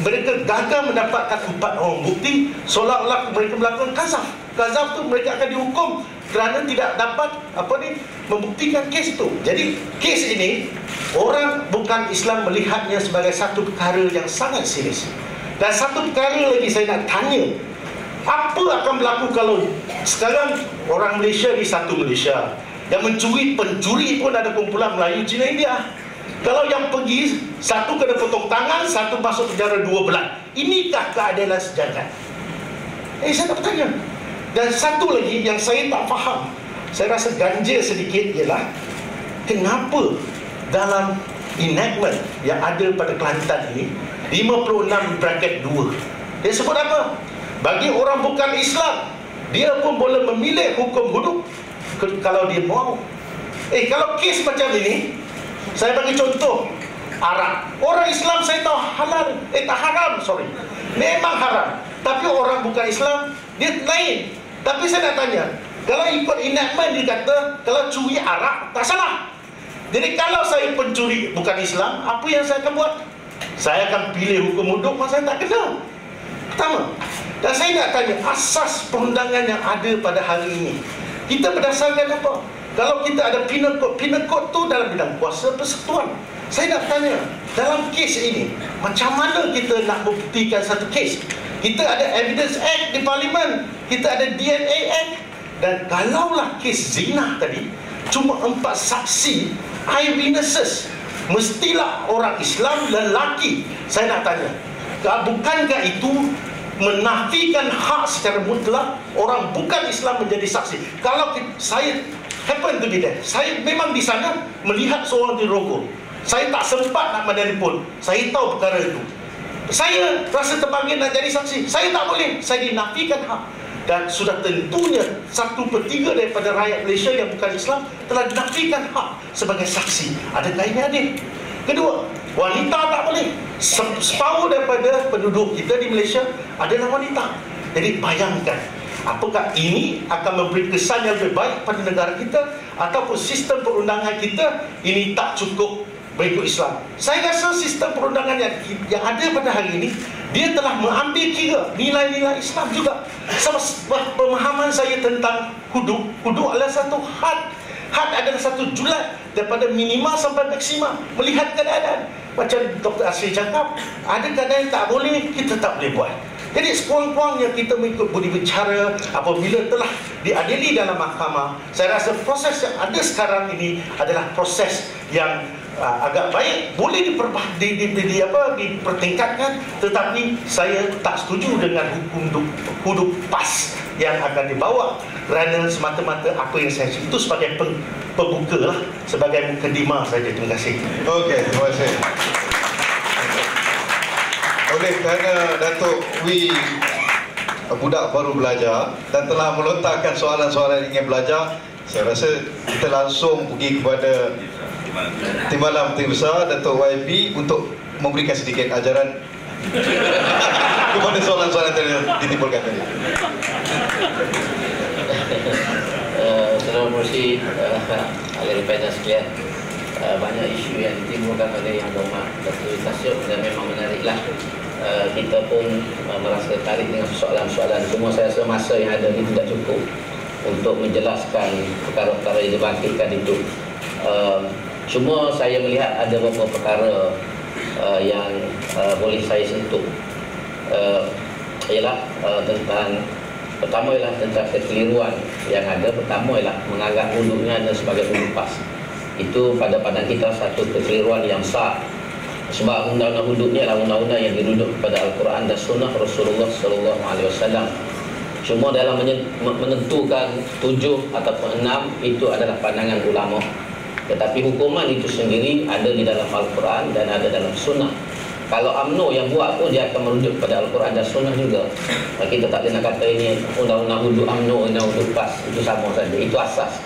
mereka gagal mendapatkan 4 orang bukti, seolah-olah mereka melakukan qazaf. Qazaf tu mereka akan dihukum kerana tidak dapat membuktikan kes itu. Jadi kes ini orang bukan Islam melihatnya sebagai satu perkara yang sangat serius. Dan satu perkara lagi saya nak tanya, apa akan berlaku kalau sekarang orang Malaysia ni satu Malaysia, yang mencuri, pencuri pun ada kumpulan Melayu, Cina, India. Kalau yang pergi, satu kena potong tangan, satu masuk penjara 2 bulan. Inikah keadilan sejagat? Saya nak bertanya. Dan satu lagi yang saya tak faham, saya rasa ganja sedikit, ialah kenapa dalam enactment yang ada pada Kelantan ini 56(2), dia sebut apa? Bagi orang bukan Islam, dia pun boleh memilih hukum hidup kalau dia mau. Kalau kes macam ini, saya bagi contoh arak. Orang Islam saya tahu halal, tak haram, sorry, memang haram. Tapi orang bukan Islam, dia lain. Tapi saya nak tanya, kalau ikut enactment dia kata kalau curi arak tak salah. Jadi kalau saya pencuri bukan Islam, apa yang saya akan buat? Saya akan pilih hukum hidup, masa saya tak kena. Pertama. Dan saya nak tanya, asas perundangan yang ada pada hari ini, kita berdasarkan apa? Kalau kita ada penal code tu dalam bidang kuasa persekutuan. Saya nak tanya, dalam kes ini, macam mana kita nak membuktikan satu kes? Kita ada Evidence Act di Parlimen, kita ada DNA Act. Dan kalaulah kes zina tadi, cuma 4 saksi, eyewitnesses, mestilah orang Islam lelaki. Saya nak tanya, bukankah itu menafikan hak secara mutlak orang bukan Islam menjadi saksi? Kalau saya happen to be there, saya memang di sana melihat seorang dirogol, saya tak sempat nak menelpon, saya tahu perkara itu, saya rasa terpanggil nak jadi saksi, saya tak boleh, saya dinafikan hak. Dan sudah tentunya 1/3 daripada rakyat Malaysia yang bukan Islam telah dinafikan hak sebagai saksi. Adakah ini adil? Kedua, wanita tak boleh. Separuh daripada penduduk kita di Malaysia adalah wanita. Jadi bayangkan, apakah ini akan memberi kesan yang lebih baik pada negara kita, ataupun sistem perundangan kita ini tak cukup mengikut Islam? Saya rasa sistem perundangan yang ada pada hari ini, dia telah mengambil kira nilai-nilai Islam juga. Sama pemahaman saya tentang hudud adalah satu had. Had adalah satu julat daripada minima sampai maksima, melihat keadaan. Macam Dr. Asri cakap, ada keadaan yang tak boleh, kita tak boleh buat. Jadi sekurang-kurangnya kita mengikut budi bicara apabila telah diadili dalam mahkamah. Saya rasa proses yang ada sekarang ini adalah proses yang agak baik, boleh dipertingkatkan, tetapi saya tak setuju dengan hukum hudud PAS yang akan dibawa, kerana semata-mata apa yang saya itu sebagai pembuka lah, sebagai mukadimah saja. Terima kasih. Okey, terima kasih. Oleh kerana Datuk Wee budak baru belajar dan telah melontarkan soalan-soalan yang ingin belajar, saya rasa kita langsung pergi kepada Timbalan Menteri Besar Datuk YB untuk memberikan sedikit ajaran kepada soalan-soalan yang ditimbulkan tadi. Terima kasih ahli panel sekalian. banyak isu yang ditimbulkan oleh Yang Berhormat Dr. Tasyuk, dan memang menariklah. Kita pun merasa tarik dengan soalan-soalan. Semua saya rasa masa yang ada ini tidak cukup untuk menjelaskan perkara-perkara yang dibangkitkan itu. Cuma saya melihat ada beberapa perkara yang boleh saya sentuh. Ialah tentang, pertama ialah tentang kekeliruan yang ada. Pertama ialah menganggap hududnya adalah sebagai hudud PAS. Itu pada pandang kita satu kekeliruan yang besar. Sebab undang-undang hudud ni adalah undang-undang yang dirujuk kepada Al-Quran dan Sunnah Rasulullah SAW. Cuma dalam menentukan 7 ataupun 6 itu adalah pandangan ulama. Tetapi hukuman itu sendiri ada di dalam Al-Quran dan ada dalam Sunnah. Kalau UMNO yang buat pun dia akan merujuk kepada Al-Quran dan Sunnah juga. Kita tak boleh nak kata ini undang-undang hudud UMNO, undang hudud PAS, itu sama saja. Itu asas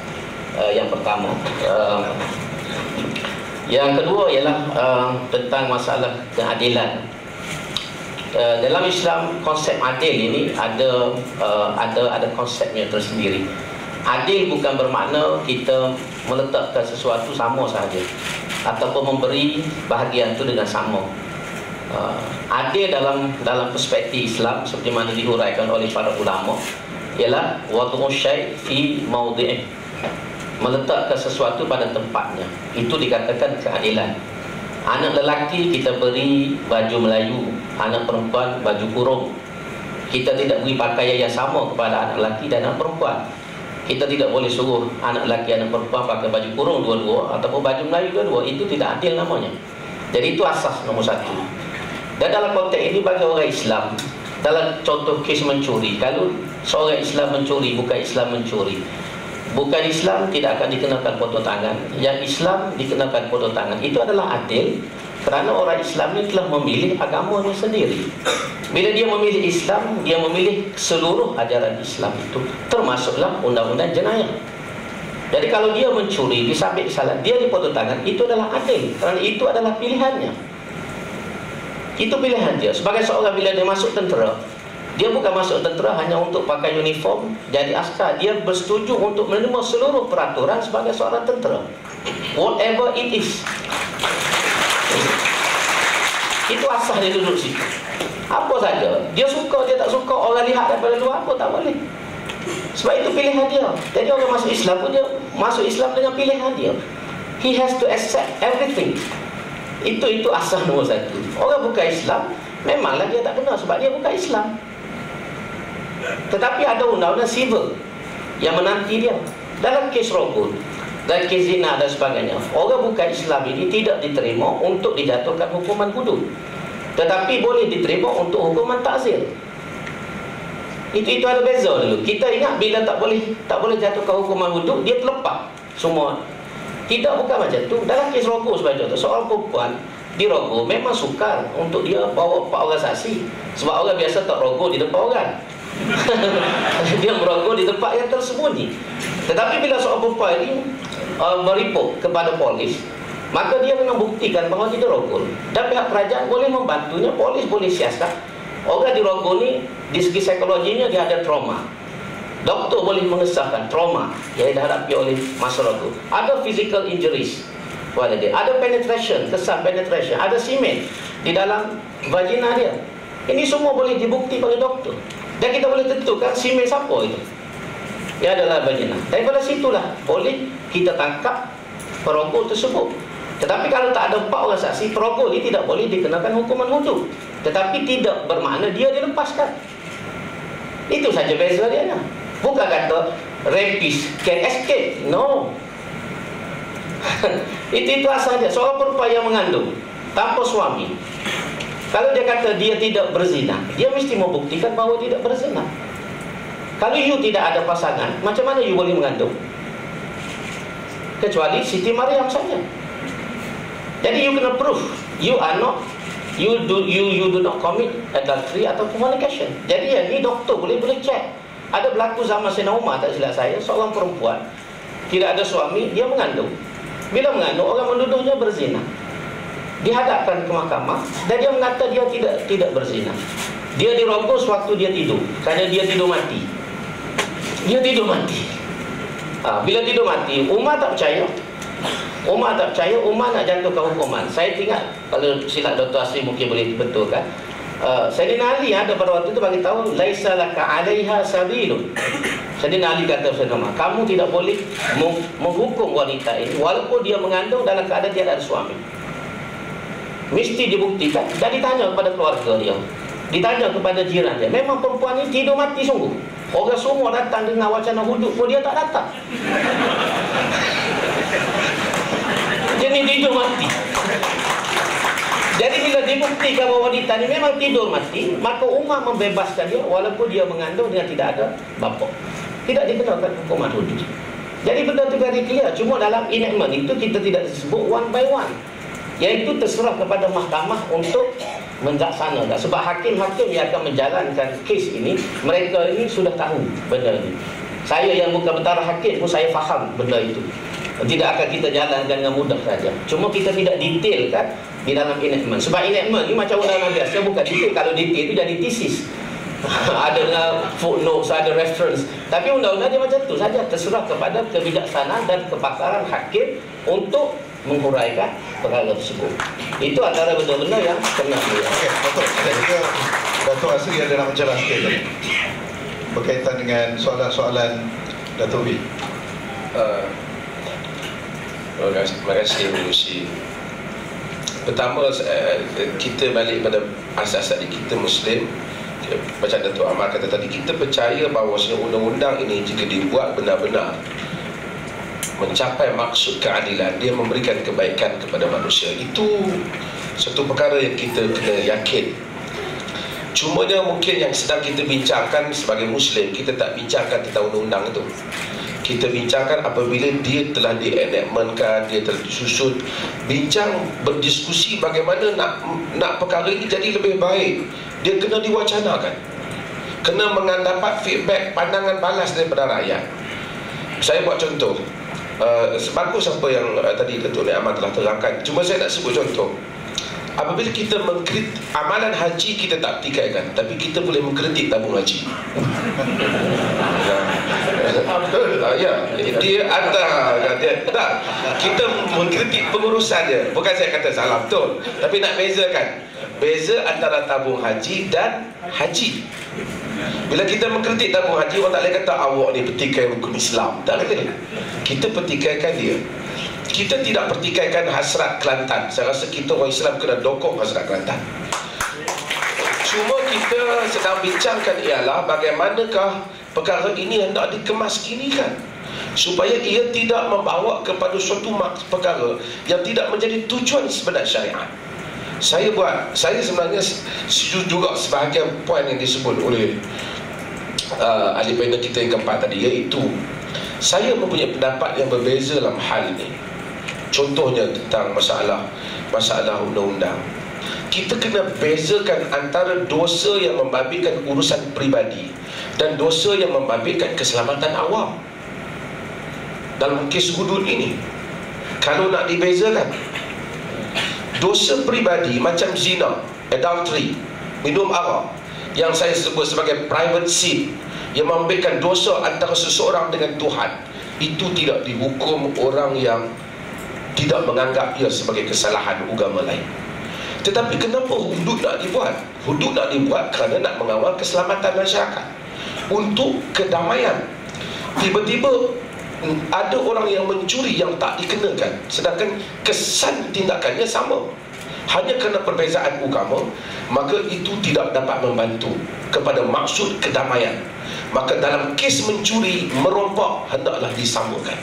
yang pertama. Yang kedua ialah tentang masalah keadilan. Dalam Islam, konsep adil ini ada konsepnya tersendiri. Adil bukan bermakna kita meletakkan sesuatu sama sahaja ataupun memberi bahagian itu dengan sama. Adil dalam perspektif Islam seperti mana dihuraikan oleh para ulama ialah wad'u syai' fi mawdi'ih, meletakkan sesuatu pada tempatnya. Itu dikatakan keadilan. Anak lelaki kita beri baju Melayu, anak perempuan baju kurung. Kita tidak beri pakaian yang sama kepada anak lelaki dan anak perempuan. Kita tidak boleh suruh anak lelaki anak perempuan pakai baju kurung dua-dua ataupun baju Melayu dua-dua. Itu tidak adil namanya. Jadi itu asas nombor satu. Dan dalam konteks ini bagi orang Islam, dalam contoh kes mencuri, kalau seorang Islam mencuri, bukan Islam mencuri, bukan Islam tidak akan dikenakan potong tangan, yang Islam dikenakan potong tangan. Itu adalah adil kerana orang Islam ini telah memilih agamanya sendiri. Bila dia memilih Islam, dia memilih seluruh ajaran Islam itu, termasuklah undang-undang jenayah. Jadi kalau dia mencuri, disabit salah, dia dipotong tangan, itu adalah adil kerana itu adalah pilihannya. Itu pilihan dia. Sebagai seorang, bila dia masuk tentera, dia bukan masuk tentera hanya untuk pakai uniform jadi askar. Dia bersetuju untuk menerima seluruh peraturan sebagai seorang tentera, whatever it is. Itu asal dia duduk situ. Apa saja, dia suka, dia tak suka, orang lihat daripada luar apa, tak boleh. Sebab itu pilihan dia. Jadi orang masuk Islam pun dia masuk Islam dengan pilihan dia. He has to accept everything. Itu asal nombor satu. Orang bukan Islam, memanglah dia tak kena sebab dia bukan Islam. Tetapi ada undang-undang civil yang menanti dia. Dalam kes rogol dan kes zina dan sebagainya, orang bukan Islam ini tidak diterima untuk dijatuhkan hukuman hudud, tetapi boleh diterima untuk hukuman takzir. Itu ada beza dulu. Kita ingat bila tak boleh jatuhkan hukuman hudud, dia terlepas semua. Tidak, bukan macam tu. Dalam kes rogol sebagai contoh, seorang perempuan di rogol memang sukar untuk dia bawa 4 orang saksi. Sebab orang biasa tak rogol di depan orang. Dia merogol di tempat yang tersembunyi. Tetapi bila seorang perempuan ini meripot kepada polis, maka dia kena buktikan bahawa dia rogol. Dan pihak kerajaan boleh membantunya, polis boleh siasat. Orang di rogol ni, di segi psikologinya dia ada trauma. Doktor boleh mengesahkan trauma yang dihadapi oleh masa rogol. Ada physical injuries pada dia, ada penetration, kesan penetration, ada semen di dalam vagina dia. Ini semua boleh dibukti oleh doktor. Dan kita boleh tentukan semen siapa itu yang adalah vagina. Daripada situlah boleh kita tangkap perogol tersebut. Tetapi kalau tak ada 4 orang saksi, perogol ini tidak boleh dikenakan hukuman hudud. Tetapi tidak bermakna dia dilepaskan. Itu saja beza dia. Bukan kata rapist can escape. No. itu asal dia. Seorang perempuan yang mengandung tanpa suami, kalau dia kata dia tidak berzina, dia mesti membuktikan bahawa tidak berzina. Kalau you tidak ada pasangan, macam mana you boleh mengandung? Kecuali Siti Maryam saja. Jadi you kena proof you do not commit adultery atau fornication. Jadi yang ni doktor boleh check. Ada berlaku zaman Sayyidina Umar, tak silap saya, seorang perempuan tidak ada suami, dia mengandung. Bila mengandung, orang menuduhnya berzina. Dihadapkan ke mahkamah dan dia mengata dia tidak berzina. Dia dirogol sewaktu dia tidur, kerana dia tidur mati. Dia tidur mati. Bila tidur mati, Umar tak percaya. Umar tak percaya, Umar nak jatuhkan hukuman. Saya ingat, kalau silap Dr. Asri mungkin boleh betulkan, Sayyidina Ali ada pada waktu itu bagi tahu laisa laka 'alaiha sabilun. Sayyidina Ali kata Sayyidina Umar, kamu tidak boleh menghukum wanita ini walaupun dia mengandung dalam keadaan dia ada suami. Mesti dibuktikan. Dan ditanya kepada keluarga dia, ditanya kepada jiran dia, memang perempuan ini tidur mati sungguh. Orang semua datang dengan wacana hudud pun dia tak datang. Dia ni tidur mati. Jadi bila dibuktikan bahawa wanita ni memang tidur mati, maka Umar membebaskan dia walaupun dia mengandung dengan tidak ada bapa. Tidak dikenakan hukuman hudud. Jadi benda tu very clear. Cuma dalam enactment itu kita tidak disebut one by one. Iaitu terserah kepada mahkamah untuk menjaksanakan. Sebab hakim-hakim yang akan menjalankan kes ini, mereka ini sudah tahu benda ini. Saya yang bukan bentara hakim pun saya faham benda itu. Tidak akan kita jalankan dengan mudah saja. Cuma kita tidak detailkan di dalam enactment. Sebab enactment ni macam undang-undang biasa, bukan detail. Kalau detail itu jadi thesis. Ada footnotes, ada reference. Tapi undang-undang dia macam tu saja. Terserah kepada kebijaksanaan dan kepakaran hakim untuk menghuraikan perkara tersebut. Itu antara benda-benda yang kena. Okey, betul. Saya kira Dato' Asri ada nak menjelaskan sikit tadi berkaitan dengan soalan-soalan Dato' B. Terima kasih Melusi. Pertama, kita balik pada asas tadi, kita Muslim. Macam Datuk Ahmad kata tadi, kita percaya bahawa undang-undang ini jika dibuat benar-benar mencapai maksud keadilan, dia memberikan kebaikan kepada manusia. Itu satu perkara yang kita kena yakin. Cumanya mungkin yang sedang kita bincangkan sebagai Muslim, kita tak bincangkan tentang undang-undang itu. Kita bincangkan apabila dia telah di-enactmentkan, dia telah disusun, bincang, berdiskusi bagaimana nak perkara ini jadi lebih baik. Dia kena diwacanakan, kena mendapat feedback, pandangan balas daripada rakyat. Saya buat contoh, bagus apa yang tadi Datuk Nik Ahmad telah terangkan. Cuma saya nak sebut contoh. Apabila kita mengkritik amalan haji, kita tak pertikaikan, tapi kita boleh mengkritik tabung haji. Ya, dia ada dia tak. Kita mengkritik pengurusan dia. Bukan saya kata salah, betul. Tapi nak bezakan. Beza antara tabung haji dan haji. Bila kita mengkritik tabung haji, orang tak boleh kata awak ni petikai hukum Islam. Tak boleh. Kita petikaikan dia. Kita tidak pertikaikan hasrat Kelantan. Saya rasa kita orang Islam kena dokong hasrat Kelantan. Cuma kita sedang bincangkan ialah bagaimanakah perkara ini hendak dikemas-kinikan supaya ia tidak membawa kepada suatu perkara yang tidak menjadi tujuan sebenar syariat. Saya sebenarnya setuju juga sebahagian poin yang disebut oleh ahli panel kita yang keempat tadi, iaitu saya mempunyai pendapat yang berbeza dalam hal ini. Contohnya tentang masalah undang-undang. Kita kena bezakan antara dosa yang membabitkan urusan peribadi dan dosa yang membabitkan keselamatan awam. Dalam kes hudud ini, kalau nak dibezakan, dosa peribadi macam zina, adultery, minum arak, yang saya sebut sebagai private sin, yang membabitkan dosa antara seseorang dengan Tuhan, itu tidak dihukum orang yang tidak menganggap ia sebagai kesalahan agama lain. Tetapi kenapa hudud nak dibuat? Hudud nak dibuat kerana nak mengawal keselamatan masyarakat, untuk kedamaian. Tiba-tiba ada orang yang mencuri yang tak dikenakan, sedangkan kesan tindakannya sama. Hanya kerana perbezaan agama, maka itu tidak dapat membantu kepada maksud kedamaian. Maka dalam kes mencuri, merompak, hendaklah disamakan.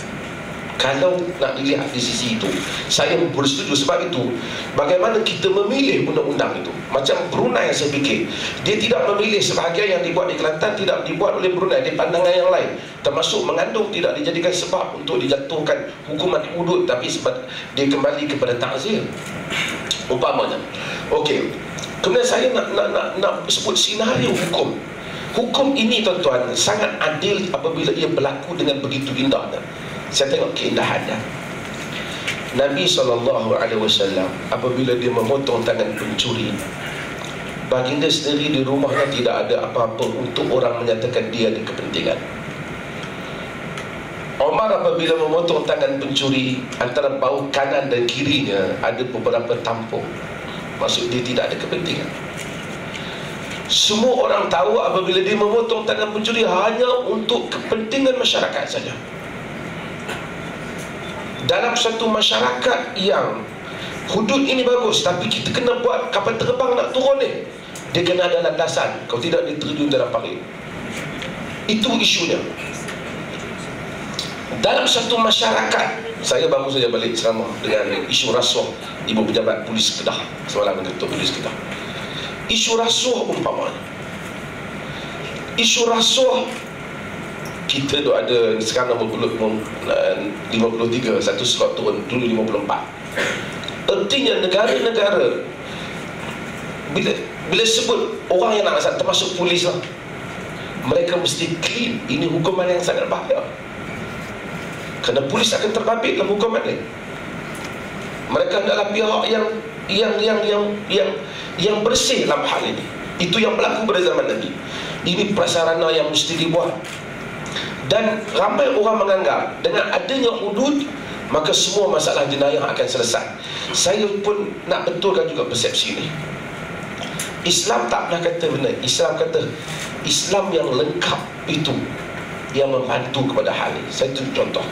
Kalau nak dilihat di sisi itu, saya bersetuju. Sebab itu, bagaimana kita memilih undang-undang itu. Macam Brunei, saya fikir dia tidak memilih sebahagian yang dibuat di Kelantan tidak dibuat oleh Brunei di pandangan yang lain, termasuk mengandung tidak dijadikan sebab untuk dijatuhkan hukuman hudud, tapi sebab dia kembali kepada ta'zir umpamanya. Okey, kemudian saya nak sebut senario hukum. Hukum ini tuan-tuan sangat adil apabila ia berlaku dengan begitu indahnya. Saya tengok keindahannya. Nabi SAW apabila dia memotong tangan pencuri, baginda sendiri di rumahnya tidak ada apa-apa untuk orang menyatakan dia ada kepentingan. Umar Umar apabila memotong tangan pencuri, antara bahu kanan dan kirinya ada beberapa tampuk. Maksud dia tidak ada kepentingan. Semua orang tahu apabila dia memotong tangan pencuri hanya untuk kepentingan masyarakat saja. Dalam satu masyarakat yang hudud ini bagus, tapi kita kena buat kapal terbang nak turun ni, dia kena ada landasan, kalau tidak dia terjun dalam parit. Itu isunya. Dalam satu masyarakat, saya baru saja balik ceramah dengan isu rasuah Ibu Pejabat Polis Kedah semalam dengan Ketua Polis Kedah. Isu rasuah umpamanya, isu rasuah kita tu ada sekarang 53, satu slot turun, dulu 54. Artinya negara-negara bila sebut orang yang nak asal, termasuk polis lah, mereka mesti clean. Ini hukuman yang sangat bahaya, kerana polis akan terbabit dalam hukuman ni. Mereka adalah pihak yang bersih dalam hal ini. Itu yang berlaku pada zaman Nabi. Ini prasarana yang mesti dibuat. Dan ramai orang menganggap dengan adanya hudud, maka semua masalah jenayah akan selesai. Saya pun nak betulkan juga persepsi ini. Islam tak pernah kata benar. Islam kata Islam yang lengkap itu yang membantu kepada hal ini. Saya tunjuk contoh.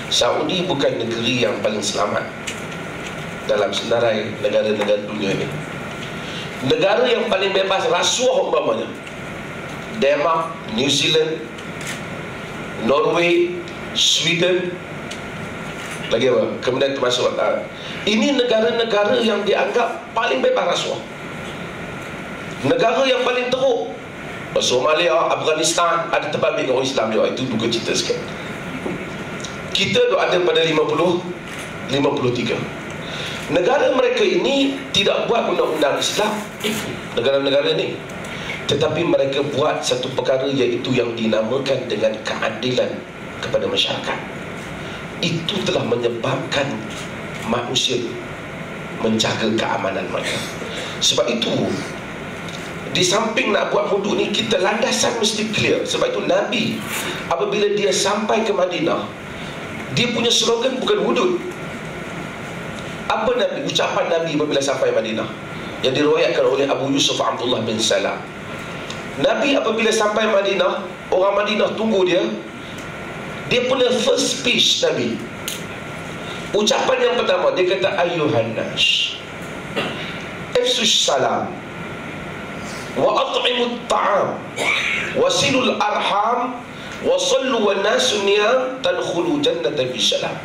Saudi bukan negeri yang paling selamat dalam senarai negara-negara dunia ini. Negara yang paling bebas rasuah umpamanya Denmark, New Zealand, Norway, Sweden, lagi apa? Kemudian termasuk ini negara-negara yang dianggap paling bebas rasuah. Negara yang paling teruk Somalia, Afghanistan, ada terbabit orang Islam juga. Itu bukan cerita sikit. Kita tu ada pada 53. Negara mereka ini tidak buat undang-undang Islam, negara-negara ini, tetapi mereka buat satu perkara, iaitu yang dinamakan dengan keadilan kepada masyarakat. Itu telah menyebabkan manusia menjaga keamanan mereka. Sebab itu di samping nak buat hudud ni, kita landasan mesti clear. Sebab itu Nabi apabila dia sampai ke Madinah, dia punya slogan bukan hudud. Apa Nabi, ucapan Nabi apabila sampai Madinah yang diriwayatkan oleh Abu Yusuf Abdullah bin Salam? Nabi apabila sampai Madinah, orang Madinah tunggu dia. Dia punya first speech Nabi, ucapan yang pertama, dia kata ayyuhan nas ifsus salam wa at'imut ta'am wasilul arham wa sallu wan nasu niyam tadkhulu jannata bisalam.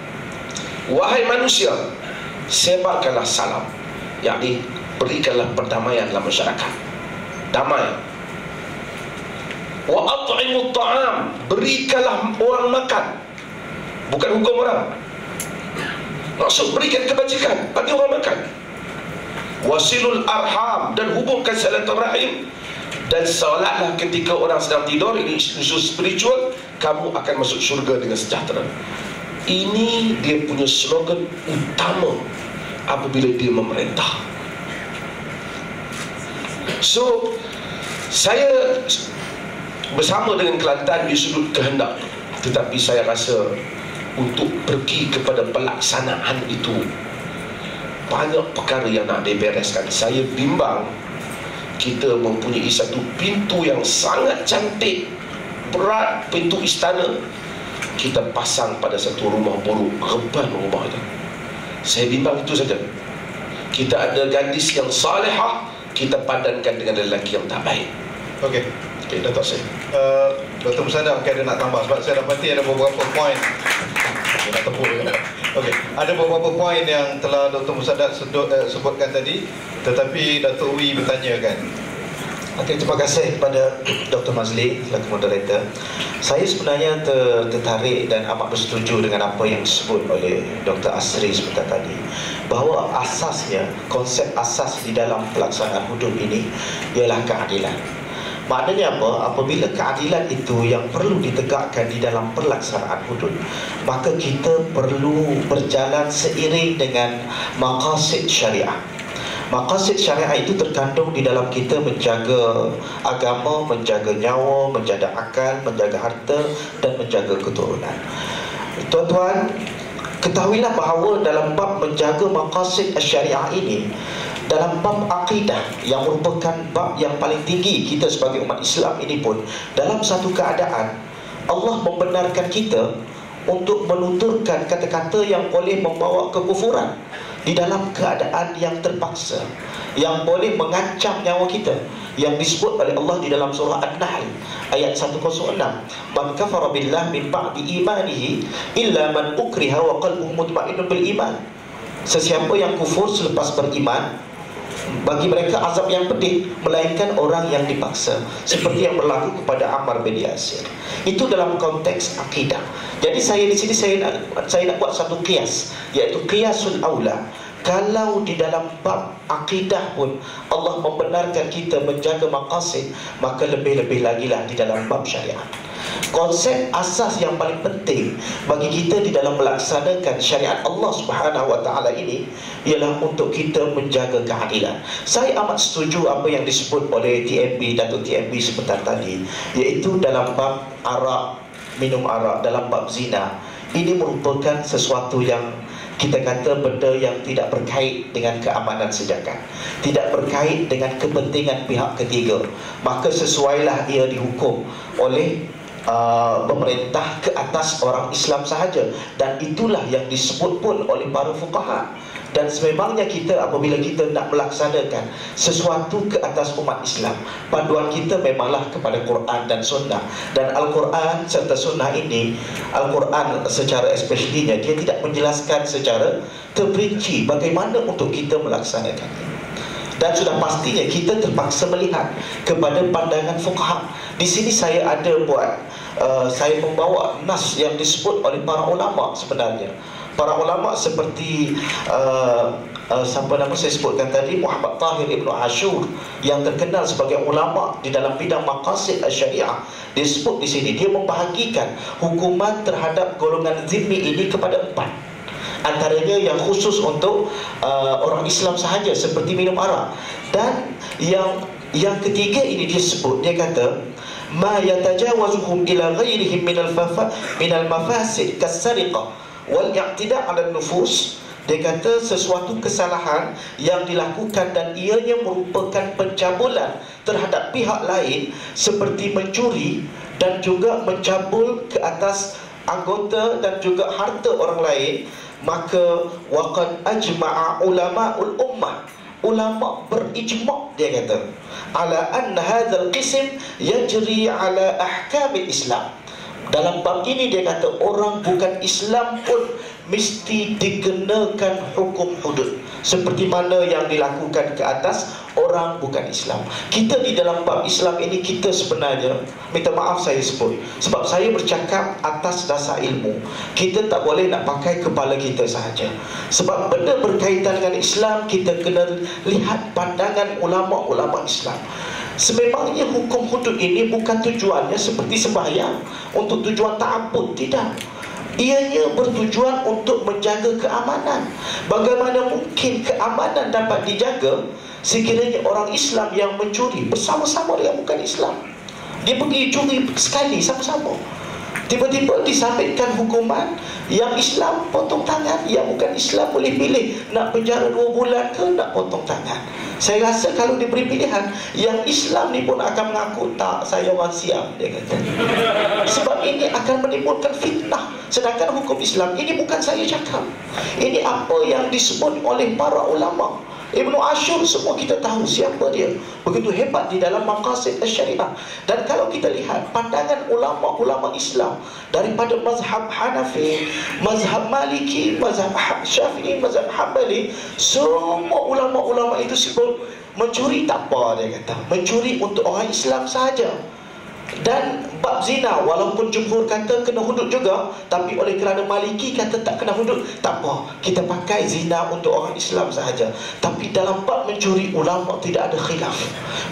Wahai manusia, sebarkanlah salam, yakni berikanlah perdamaian dalam masyarakat, damai. Wa at'imut ta'am, berikanlah orang makan, bukan hukum orang. Maksud berikan kebajikan, bagi orang makan. Wasilul arham, dan hubungkan silaturahim. Dan solatlah ketika orang sedang tidur. Ini isu spiritual. Kamu akan masuk syurga dengan sejahtera. Ini dia punya slogan utama apabila dia memerintah. So saya bersama dengan Kelantan di sudut kehendak, tetapi saya rasa untuk pergi kepada pelaksanaan itu banyak perkara yang nak dibereskan. Saya bimbang kita mempunyai satu pintu yang sangat cantik, berat, pintu istana, kita pasang pada satu rumah buruk, reban rumah itu. Saya bimbang itu saja. Kita ada gadis yang salihah, kita padankan dengan lelaki yang tak baik. Okey, Datuk saya. Dr. Musadar mungkin ada nak tambah, sebab saya dapati ada beberapa poin. Nak tepuk juga. Okey, ada beberapa poin yang telah Dr. Musadar sebutkan tadi, tetapi Datuk Wi bertanyakan. Okey, terima kasih kepada Dr. Mazli selaku moderator. Saya sebenarnya tertarik dan amat bersetuju dengan apa yang disebut oleh Dr. Asri sebentar tadi, bahawa asasnya, konsep asas di dalam pelaksanaan hudud ini ialah keadilan. Maknanya apa? Apabila keadilan itu yang perlu ditegakkan di dalam pelaksanaan hudud, maka kita perlu berjalan seiring dengan maqasid syariah. Maqasid syariah itu terkandung di dalam kita menjaga agama, menjaga nyawa, menjaga akal, menjaga harta dan menjaga keturunan. Tuan-tuan, ketahuilah bahawa dalam bab menjaga maqasid syariah ini, dalam bab akidah yang merupakan bab yang paling tinggi kita sebagai umat Islam ini pun, dalam satu keadaan Allah membenarkan kita untuk menuturkan kata-kata yang boleh membawa kekufuran di dalam keadaan yang terpaksa, yang boleh mengancam nyawa kita, yang disebut oleh Allah di dalam surah An-Nahl ayat 106, man kafara billah min ba'di imanihi illa man ukriha wa qalbuhu mutmainnun bil iman. Sesiapa yang kufur selepas beriman, bagi mereka azab yang pedih, melainkan orang yang dipaksa, seperti yang berlaku kepada Ammar bin Yasir. Itu dalam konteks akidah. Jadi saya di sini saya nak buat satu qiyas, iaitu qiyasul aula. Kalau di dalam bab akidah pun Allah membenarkan kita menjaga maqasid, maka lebih-lebih lagi lah di dalam bab syariat. Konsep asas yang paling penting bagi kita di dalam melaksanakan syariat Allah Subhanahu wa taala ini ialah untuk kita menjaga keadilan. Saya amat setuju apa yang disebut oleh Datuk TMB sebentar tadi, iaitu dalam bab arak, minum arak, dalam bab zina. Ini merupakan sesuatu yang kita kata benda yang tidak berkait dengan keamanan sejagat, tidak berkait dengan kepentingan pihak ketiga, maka sesuailah ia dihukum oleh pemerintah ke atas orang Islam sahaja. Dan itulah yang disebut pun oleh para fuqaha. Dan sememangnya kita apabila kita nak melaksanakan sesuatu ke atas umat Islam, panduan kita memanglah kepada Quran dan Sunnah. Dan Al-Quran serta Sunnah ini, Al-Quran secara especially-nya, dia tidak menjelaskan secara terperinci bagaimana untuk kita melaksanakannya. Dan sudah pastinya kita terpaksa melihat kepada pandangan fuqaha. Di sini saya ada saya membawa nas yang disebut oleh para ulama sebenarnya. Para ulama seperti siapa nama saya sebutkan tadi, Muhammad Tahir Ibn Ashur, yang terkenal sebagai ulama di dalam bidang maqasid syariah. Dia sebut di sini, dia membahagikan hukuman terhadap golongan zimmi ini kepada 4. Antaranya yang khusus untuk orang Islam sahaja, seperti minum arak. Dan yang ketiga ini dia sebut, dia kata ma yatajawazuhum ila ghairihim minal mafasid kas-sariqah wal i'tida' 'ala an-nufus. Dia kata sesuatu kesalahan yang dilakukan dan ianya merupakan pencabulan terhadap pihak lain, seperti mencuri dan juga mencabul ke atas anggota dan juga harta orang lain. Maka waqad ajma'a ulama'ul ummah, ulama berijma', dia kata, ala anna hadzal qism yajri ala ahkamil Islam. Dalam bab ini dia kata orang bukan Islam pun mesti dikenakan hukum hudud seperti mana yang dilakukan ke atas orang bukan Islam. Kita di dalam bab Islam ini, kita sebenarnya, minta maaf saya sebut, sebab saya bercakap atas dasar ilmu. Kita tak boleh nak pakai kepala kita sahaja. Sebab benda berkaitan dengan Islam, kita kena lihat pandangan ulama-ulama Islam. Sememangnya hukum hudud ini bukan tujuannya seperti sembahyang untuk tujuan ta'abbud, tidak. Ianya bertujuan untuk menjaga keamanan. Bagaimana mungkin keamanan dapat dijaga sekiranya orang Islam yang mencuri bersama-sama dengan bukan Islam? Dia pergi curi sekali sama-sama, tiba-tiba disabitkan hukuman. Yang Islam potong tangan, yang bukan Islam boleh pilih nak penjara 2 bulan ke nak potong tangan. Saya rasa kalau diberi pilihan, yang Islam ni pun akan mengaku, tak, saya orang Siam, dia kata. Sebab ini akan menimbulkan fitnah. Sedangkan hukum Islam ini bukan saya cakap, ini apa yang disebut oleh para ulama. Ibn Ashur semua kita tahu siapa dia, begitu hebat di dalam maqasid syariah. Dan kalau kita lihat pandangan ulama-ulama Islam daripada mazhab Hanafi, mazhab Maliki, mazhab Syafi'i, mazhab Hanbali, semua ulama-ulama itu sebut mencuri tak apa, dia kata, mencuri untuk orang Islam sahaja. Dan bab zina, walaupun jumhur kata kena hudud juga, tapi oleh kerana Maliki kata tak kena hudud, tak apa, kita pakai zina untuk orang Islam sahaja. Tapi dalam bab mencuri, ulama tidak ada khilaf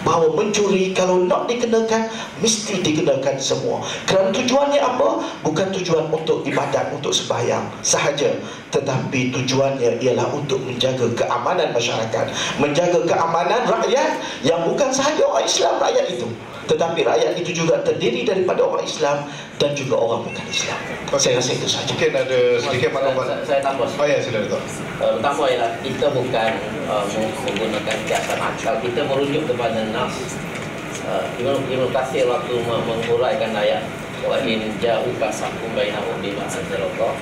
bahawa mencuri kalau nak dikenakan, mesti dikenakan semua. Kerana tujuannya apa? Bukan tujuan untuk ibadat, untuk sembahyang sahaja, tetapi tujuannya ialah untuk menjaga keamanan masyarakat, menjaga keamanan rakyat yang bukan sahaja orang Islam rakyat itu, tetapi rakyat itu juga terdiri daripada orang Islam dan juga orang bukan Islam. Saya rasa itu saja. Mungkin ada sedikit maklumat. Saya tambah. Oh ya, sudah Dato'. Pertama ialah kita bukan menggunakan kiasan akal, kita merujuk kepada nas. Ibnu Katsir waktu menguraikan ayat wa in ja'uka fahkum bainahum bima anzalallah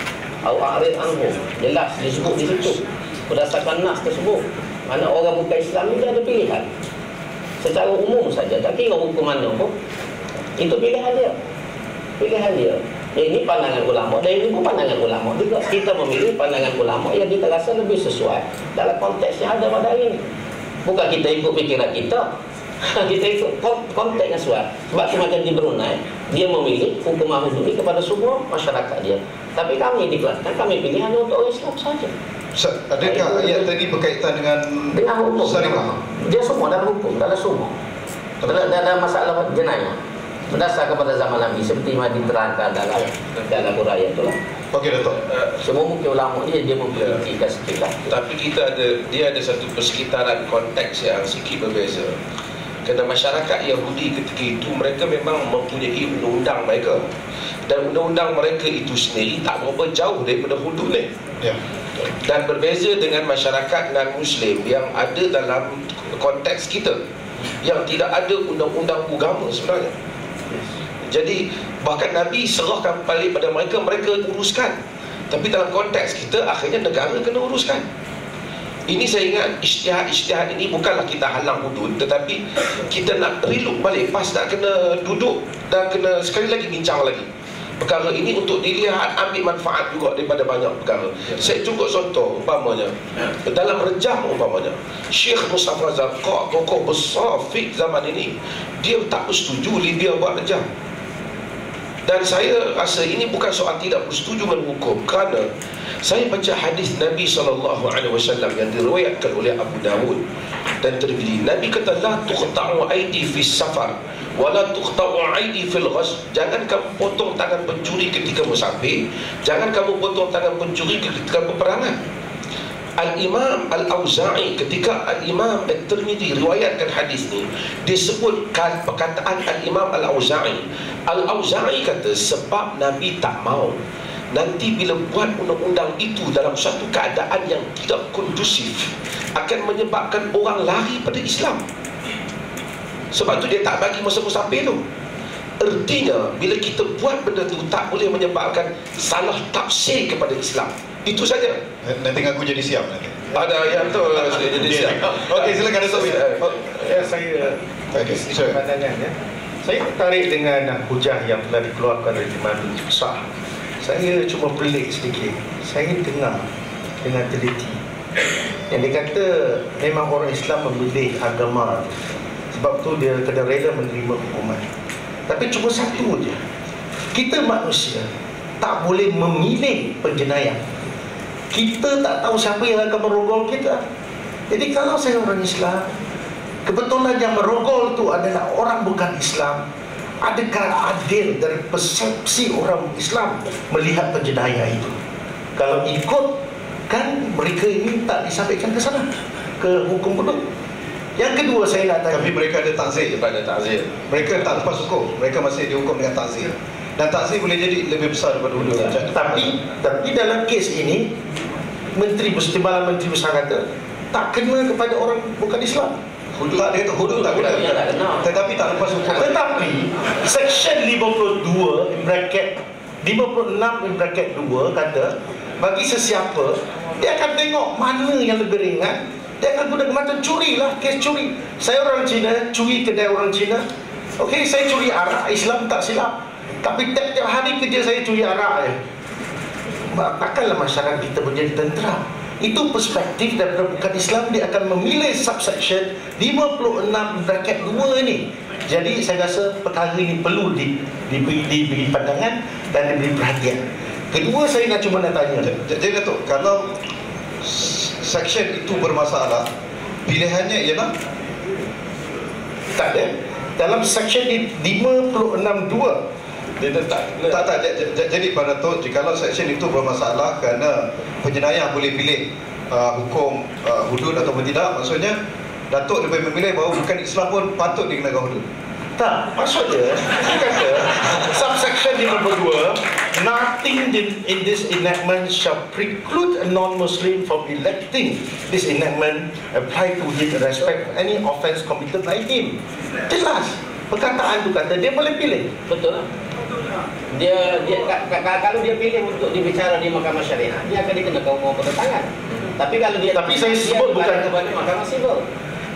au a'rid anhum, jelas disebut di situ berdasarkan nas tersebut. Mana orang bukan Islam ni dia ada pilihan secara umum saja, tak kira hukum mana pun, itu pilihan dia. Pilihan dia. Ini pandangan ulama dan ini pun pandangan ulama juga. Kita memilih pandangan ulama yang kita rasa lebih sesuai dalam konteks yang ada pada hari ini. Bukan kita ikut fikiran kita, kita ikut konteks yang sesuai. Sebab semacam di Brunei, dia memilih hukuman hudud ini kepada semua masyarakat dia. Tapi kami di Kelantan, kami pilih hanya untuk orang Islam saja. Ustaz, adakah ayat tadi berkaitan dengan hukum syariah? Dia semua dalam hukum, dalam semua. Dalam masalah jenayah berdasar kepada zaman Nabi seperti yang diterangkan dalam uraian itulah. Okey Dato'. Semua mungkin ulama dia memperhatikan sikit lah. Tapi dia ada satu persekitaran konteks yang sikit berbeza. Kerana masyarakat Yahudi ketika itu mereka memang mempunyai undang-undang mereka, dan undang-undang mereka itu sendiri tak berapa jauh daripada hudud ni. Ya. Dan berbeza dengan masyarakat non-Muslim yang ada dalam konteks kita, yang tidak ada undang-undang agama sebenarnya. Jadi bahkan Nabi serahkan balik pada mereka, mereka uruskan. Tapi dalam konteks kita, akhirnya negara kena uruskan. Ini saya ingat ijtihad ini bukanlah kita halang hudud, tetapi kita nak relook balik, pas nak kena duduk dan kena sekali lagi bincang lagi perkara ini untuk dilihat, ambil manfaat juga daripada banyak perkara. Saya cukup contoh, umpamanya dalam rejam, umpamanya Syekh Mustafa Zarqa, tokoh besar fiqh zaman ini, dia tak bersetuju Libya buat rejam. Dan saya rasa ini bukan soal tidak bersetuju dengan hukum, kerana saya baca hadis Nabi SAW yang diriwayatkan oleh Abu Dawud dan Tirmidzi. Nabi kata, la tuqta'u aidi fi safar wa la tuqta'u aidi fil ghasb. Jangan kamu potong tangan pencuri ketika musafir, jangan kamu potong tangan pencuri ketika peperangan. Al-Imam Al-Auza'i, ketika Al-Imam At-Tirmidzi riwayatkan hadis ni, disebutkan perkataan Al-Imam Al-Auza'i. Al-Auza'i kata sebab Nabi tak mau nanti bila buat undang-undang itu dalam satu keadaan yang tidak kondusif, akan menyebabkan orang lari pada Islam. Sebab tu dia tak bagi masa musafir tu. Artinya bila kita buat benda tu, tak boleh menyebabkan salah tafsir kepada Islam. Itu saja. Nanti aku jadi siap nanti. Ada yang tu jadi siap. Okey, silakan Dato'. Ya, saya pandangan ya. Saya tertarik dengan hujah yang telah dikeluarkan oleh Imam Besar. Saya cuma pelik sedikit. Saya dengar dengan teliti yang dia kata memang orang Islam memilih agama, sebab tu dia kena rela menerima hukuman. Tapi cuma satu je, kita manusia tak boleh memilih penjenayah. Kita tak tahu siapa yang akan merogol kita. Jadi kalau saya orang Islam, kebetulan yang merogol itu adalah orang bukan Islam, adakah adil dari persepsi orang Islam melihat penjenayah itu? Kalau ikut, kan mereka ini tak disampaikan ke sana, ke hukum hudud. Yang kedua saya nak tanya, Tapi mereka ada takzir. daripada takzir. Mereka tak lepas hukum, mereka masih dihukum dengan takzir. Dan takzir boleh jadi lebih besar daripada hudud. tapi dalam kes ini, Timbalan Menteri Besar kata tak kena kepada orang bukan Islam. Hudud tak, dia kata hudud tak kena. Dia tak kena. Tetapi tak lepas hukum. Tetapi Section 52 in bracket 56 in bracket 2 kata bagi sesiapa, dia akan tengok mana yang lebih ringan, dia akan gunakan. Macam curi lah, kes curi. Saya orang Cina, curi kedai orang Cina. Okey, saya curi arak, Islam tak silap. Tapi tiap-tiap hari kerja saya curi arak je. Takkanlah masyarakat kita menjadi tentera. Itu perspektif daripada bukan Islam. Dia akan memilih subsection 56 bracket 2 ini. Jadi saya rasa perkara ini perlu diberi pandangan dan diberi perhatian. Kedua, saya cuma nak tanya. Jadi Datuk, kalau section itu bermasalah, pilihannya ialah tak ada. Dalam section 56(2) Dia tak. Jadi pada Datuk, jikalau section itu bermasalah kerana penjenayah boleh pilih hukum hudud ataupun tidak, maksudnya Datuk lebih memilih bahawa bukan Islam pun patut dikenakan hudud. Tak, maksudnya kata subsection 52, nothing in this enactment shall preclude a non-Muslim from electing this enactment apply to him in respect of any offence committed by him. Jelas. Perkataan tu kata dia boleh pilih. Betul lah. Dia kalau dia pilih untuk dibicara di mahkamah syariah, dia akan dikenakan hukuman pertentangan. Tapi kalau dia saya sebut bukan kepada mahkamah sivil.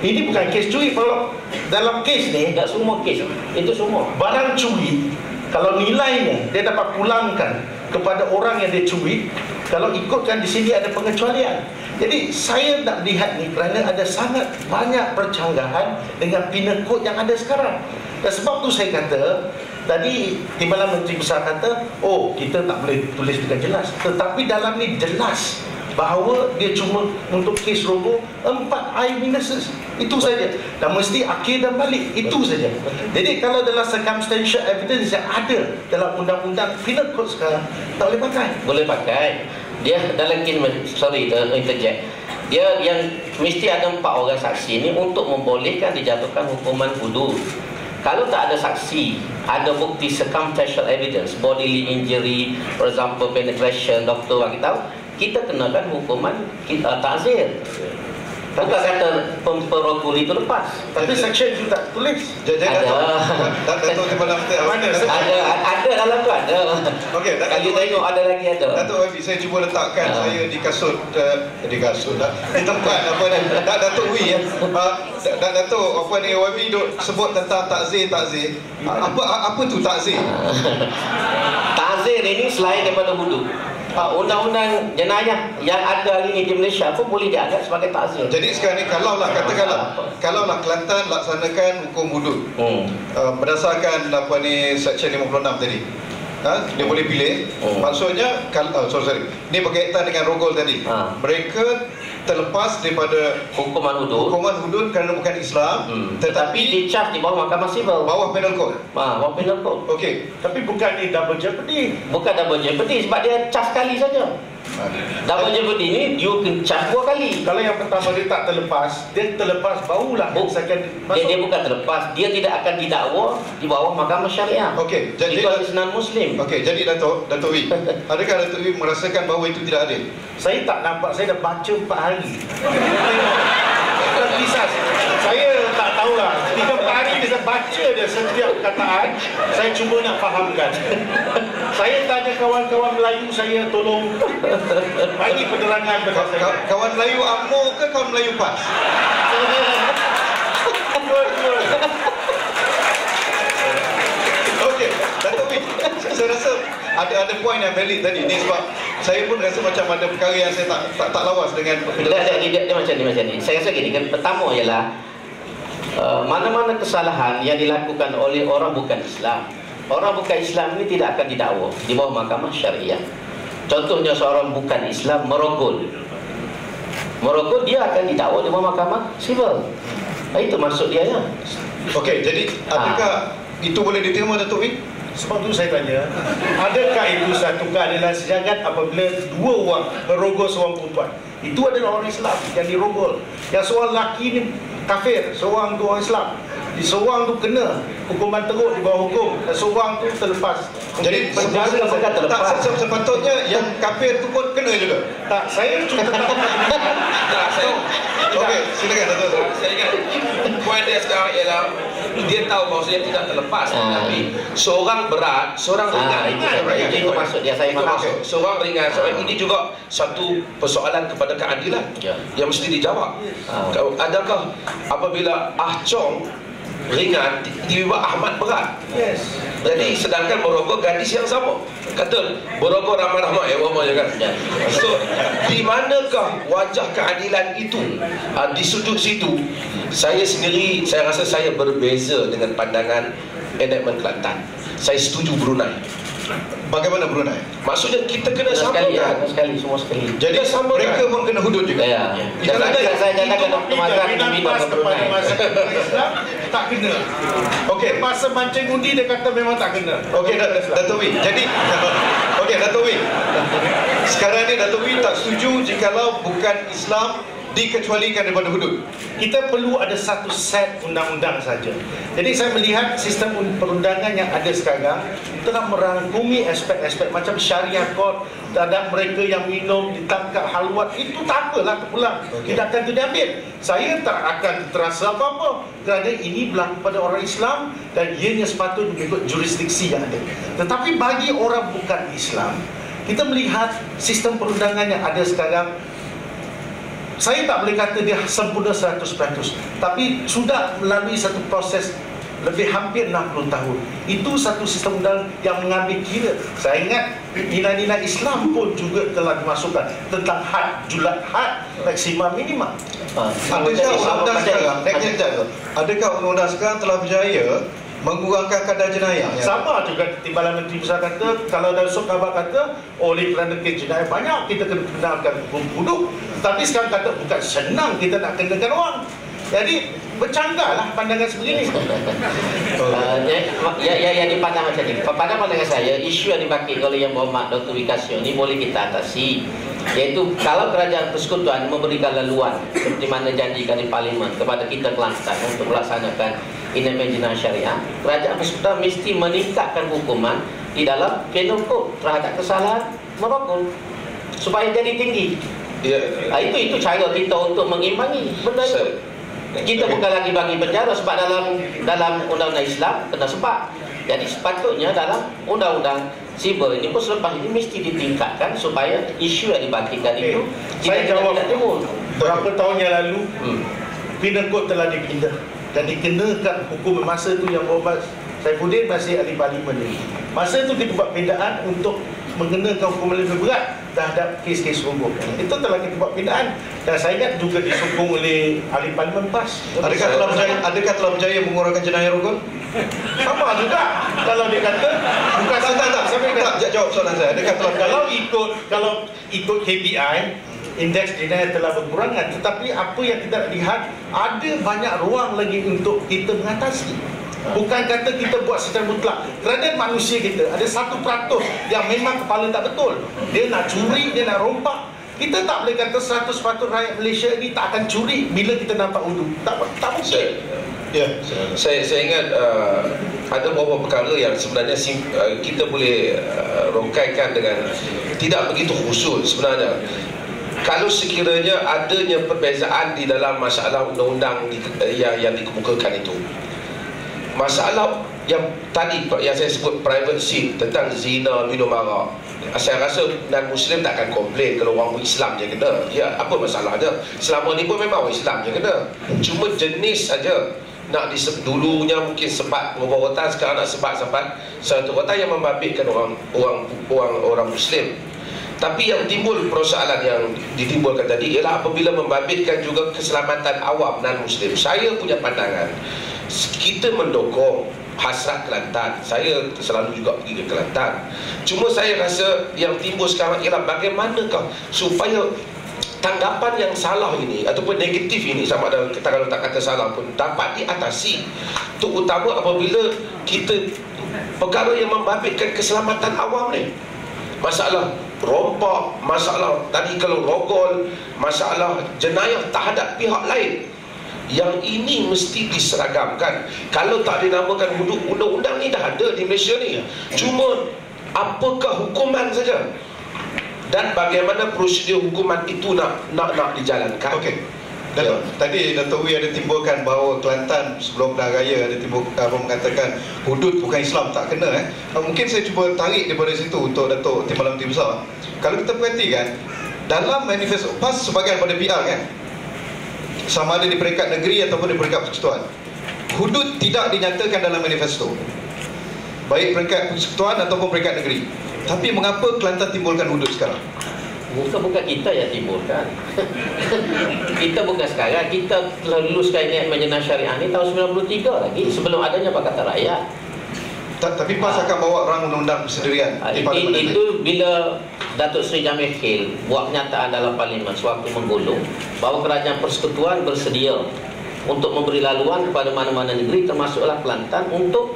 Ini bukan kes curi. Kalau dalam kes ni, Tak semua kes itu semua. barang curi, kalau nilainya dia dapat pulangkan kepada orang yang dia curi, kalau ikutkan di sini ada pengecualian. Jadi saya nak lihat ni kerana ada sangat banyak percanggahan dengan penal code yang ada sekarang. Dan sebab tu saya kata, tadi Timbalan Menteri Besar kata, oh kita tak boleh tulis dengan jelas. Tetapi dalam ni jelas bahawa dia cuma untuk kes robo 4 eyewitnesses. Itu saja. Dan mesti akhir dan balik. Itu saja. Jadi kalau dalam circumstantial evidence yang ada dalam undang-undang penal code sekarang, tak boleh pakai. Boleh pakai. Dia dalam interject. Dia yang mesti ada 4 orang saksi ni untuk membolehkan dijatuhkan hukuman hudud. Kalau tak ada saksi, ada bukti circumstantial evidence, bodily injury, for example penetration, doktor bagi tahu, kita kenakan hukuman ta'zir. Bukan kata perokul itu lepas. Tapi section itu tak tulis. Jadi Datuk Timbalan Menteri Ada dalam tu ada. Okey, Kalau tengok ada lagi ada. Datuk Wabi, saya cuba letakkan saya di kasut di tempat apa ni, Datuk Wi Datuk apa ni, Wabi duk sebut tentang takzir. Apa tu takzir? Ta'zir ini selain daripada hudud, undang-undang jenayah yang ada hari ini di Malaysia pun boleh dianggap sebagai ta'zir. Jadi sekarang ni kalaulah Kelantan laksanakan hukum hudud berdasarkan apa ni section 56 tadi, dia boleh pilih. Maksudnya sorry, ni berkaitan dengan rogol tadi. Mereka terlepas daripada Hukuman hudud kerana bukan Islam, Tetapi dicas di bawah mahkamah sivil, bawah penal code. bawah penal code. Okey. Tapi bukan ni double jeopardy. Bukan double jeopardy sebab dia cas sekali saja. Double jeopardy ni you can cas 2 kali. Kalau yang pertama dia tak terlepas, dia terlepas barulah second masuk. Dia bukan terlepas, dia tidak akan didakwa di bawah mahkamah syariah. Okey, jadi itu non-Muslim. Okey, jadi Datuk Wi, adakah Datuk Wi merasakan bahawa itu tidak adil? Saya tak nampak, saya dah baca 4 hari. Kisah saya tak tahulah. 3-4 hari saya baca dia setiap perkataan. Saya cuba nak fahamkan. Saya tanya kawan-kawan Melayu saya, tolong bagi penerangan kepada saya. Kawan Melayu AMNO ke kawan Melayu PAS? Okey, Datuk Wi, saya rasa ada poin yang valid tadi ni, sebab saya pun rasa macam ada perkara yang saya tak lawas dengan Dia macam ni. Saya rasa gini kan, pertama ialah mana-mana kesalahan yang dilakukan oleh orang bukan Islam. Orang bukan Islam ini tidak akan didakwa di bawah mahkamah syariah. Contohnya seorang bukan Islam merogol, dia akan didakwa di bawah mahkamah sivil. Itu maksud dia ya. Okey, jadi adakah itu boleh diterima Datuk Wi? Sebab tu saya tanya, adakah itu satu keadilan sejagat apabila 2 orang merogol seorang perempuan? Itu adalah orang Islam yang dirogol. Yang seorang lelaki ni kafir, seorang tu orang Islam. Seorang tu kena hukuman teruk di bawah hukum, dan seorang tu terlepas. Jadi Penjara bukan terlepas. sepatutnya yang kafir tu pun kena juga. Tak, saya cuma Okey, silakan Datuk. Saya ingat poin dia sekarang ialah dia tahu bahawa dia tidak terlepas, tapi seorang berat, seorang ringan. Itu maksud dia, saya faham. Seorang ringan. Soal ini juga satu persoalan kepada keadilan yang mesti dijawab. Adakah apabila Ah Chong ringan, tiba-tiba Ahmad berat. Yes. Jadi sedangkan merokok gadis yang sama. Kata merokok ramai-ramai ya apa je kan. So di manakah wajah keadilan itu? Di sudut situ saya sendiri, saya rasa saya berbeza dengan pandangan enactment Kelantan. Saya setuju Brunei. Bagaimana Brunei? Maksudnya kita kena Sekali ya, samakan. sekali, semua sekali. Jadi mereka pun kena hudud juga. Ya. Kalau ada Saya katakan Dr. Mazhar Bila bina PAS kepada Brunei. masyarakat Islam tak kena. Okey. Masa mancing undi dia kata memang tak kena. Okey, Dato' Wee. Jadi okey, Dato' Wee. Sekarang ni Dato' Wee tak setuju jikalau bukan Islam dikecualikan daripada hudud. Kita perlu ada satu set undang-undang saja. Jadi saya melihat sistem perundangan yang ada sekarang telah merangkumi aspek-aspek macam syariah court terhadap mereka yang minum, ditangkap halwat, itu tak apalah terpulang. Tidak akan diambil. Saya tak akan terasa apa-apa kerana ini berlaku pada orang Islam dan ianya sepatutnya mengikut jurisdiksi yang ada. Tetapi bagi orang bukan Islam, kita melihat sistem perundangan yang ada sekarang, saya tak boleh kata dia sempurna 100%, tapi sudah melalui satu proses lebih hampir 60 tahun. Itu satu sistem undang yang mengambil kira. Saya ingat nilai-nilai Islam pun juga telah dimasukkan tentang had, julat had, maksimum minimum. Adakah undang-undang sekarang, adakah undang-undang sekarang telah berjaya mengurangkan kadar jenayah? Sama juga Timbalan Menteri Besar kata, kalau dalam surat khabar kata oleh kerana kes jenayah banyak kita kena kenakan hukum hudud. Tapi sekarang kata bukan senang kita nak kenakan orang. Jadi bercanggahlah pandangan sebegini. Yang dipandang macam ni. Pada pandangan saya, isu yang dibangkitkan oleh Yang Berhormat Dr. Wikasio ni boleh kita atasi. Iaitu kalau kerajaan persekutuan memberikan laluan seperti mana janjikan di Parlimen kepada kita Kelantan untuk melaksanakan enactment jenayah syariah, kerajaan persekutuan mesti meningkatkan hukuman di dalam penal code terhadap kesalahan merokok supaya jadi tinggi. Ya. Itu cara kita untuk mengimbangi benda itu. Kita bukan lagi bagi penjara sebab dalam undang-undang Islam kena sebab. Jadi sepatutnya dalam undang-undang siber ini pun selepas ini mesti ditingkatkan supaya isu yang dibangkitkan itu Saya jawab timbul. berapa tahun yang lalu penal code telah dipindah dan dikenakan hukuman. Masa tu Yang Berhormat Saifuddin masih ahli parlimen ni. Masa tu kita buat pindaan untuk mengenakan hukuman lebih berat terhadap kes-kes rogol. Itu telah kita buat pindaan dan saya ingat juga disokong oleh ahli parlimen PAS. Adakah telah berjaya mengurangkan jenayah rogol? Sama juga kalau dia kata bukan Tak, jawab soalan saya. Adakah telah kalau ikut KPI, indeks jenayah telah berkurangan, tetapi apa yang kita lihat ada banyak ruang lagi untuk kita mengatasi. Bukan kata kita buat secara mutlak. Kerana manusia kita ada 1% yang memang kepala tak betul. Dia nak curi, dia nak rompak. Kita tak boleh kata 100% rakyat Malaysia ni tak akan curi bila kita nampak hudud. Tak mungkin. Ya. Saya ingat ada beberapa perkara yang sebenarnya kita boleh rongkaikan dengan tidak begitu khusus sebenarnya. Kalau sekiranya adanya perbezaan di dalam masalah undang-undang yang dikemukakan itu, masalah yang tadi yang saya sebut private scene tentang zina, minum arak, saya rasa non-Muslim tak akan komplain kalau orang Islam je kena. Ya, apa masalahnya? Selama ni pun memang orang Islam je kena. Cuma jenis saja. Nak dulunya mungkin sebat pengobatan, sekarang nak sebat satu kota yang membabitkan orang Muslim. Tapi yang timbul persoalan yang ditimbulkan tadi ialah apabila membabitkan juga keselamatan awam non-Muslim. Saya punya pandangan, kita mendukung hasrat Kelantan. Saya selalu juga pergi ke Kelantan. Cuma saya rasa yang timbul sekarang ialah bagaimanakah supaya tanggapan yang salah ini ataupun negatif ini, sama ada kita kalau tak kata salah pun, dapat diatasi. Terutama apabila kita perkara yang membabitkan keselamatan awam ni, masalah rompak, masalah tadi kalau rogol, masalah jenayah terhadap pihak lain, yang ini mesti diseragamkan. Kalau tak dinamakan hudud, undang-undang ni dah ada di Malaysia ni. Cuma apakah hukuman saja dan bagaimana prosedur hukuman itu nak dijalankan. Okey. Tadi Dato' Wee ada timbulkan bahawa Kelantan sebelum Pilihan Raya ada mengatakan hudud bukan Islam tak kena. Mungkin saya cuba tarik daripada situ untuk Dato' Timbalan Menteri Besar. Kalau kita perhatikan dalam manifesto PAS sebahagian pada PR kan, sama ada di peringkat negeri ataupun di peringkat persekutuan, hudud tidak dinyatakan dalam manifesto, baik peringkat persekutuan ataupun peringkat negeri. Tapi mengapa Kelantan timbulkan hudud sekarang? Bukan kita yang timbulkan. Kita bukan sekarang. Kita telah luluskan niat menjenah syariah ni tahun 93 lagi, sebelum adanya Pakatan Rakyat. Tapi PAS akan bawa rang undang-undang persendirian di Parlimen. Itu bila Datuk Seri Jamil Khil buat kenyataan dalam Parlimen sewaktu menggulung bahawa kerajaan persekutuan bersedia untuk memberi laluan kepada mana-mana negeri termasuklah Kelantan untuk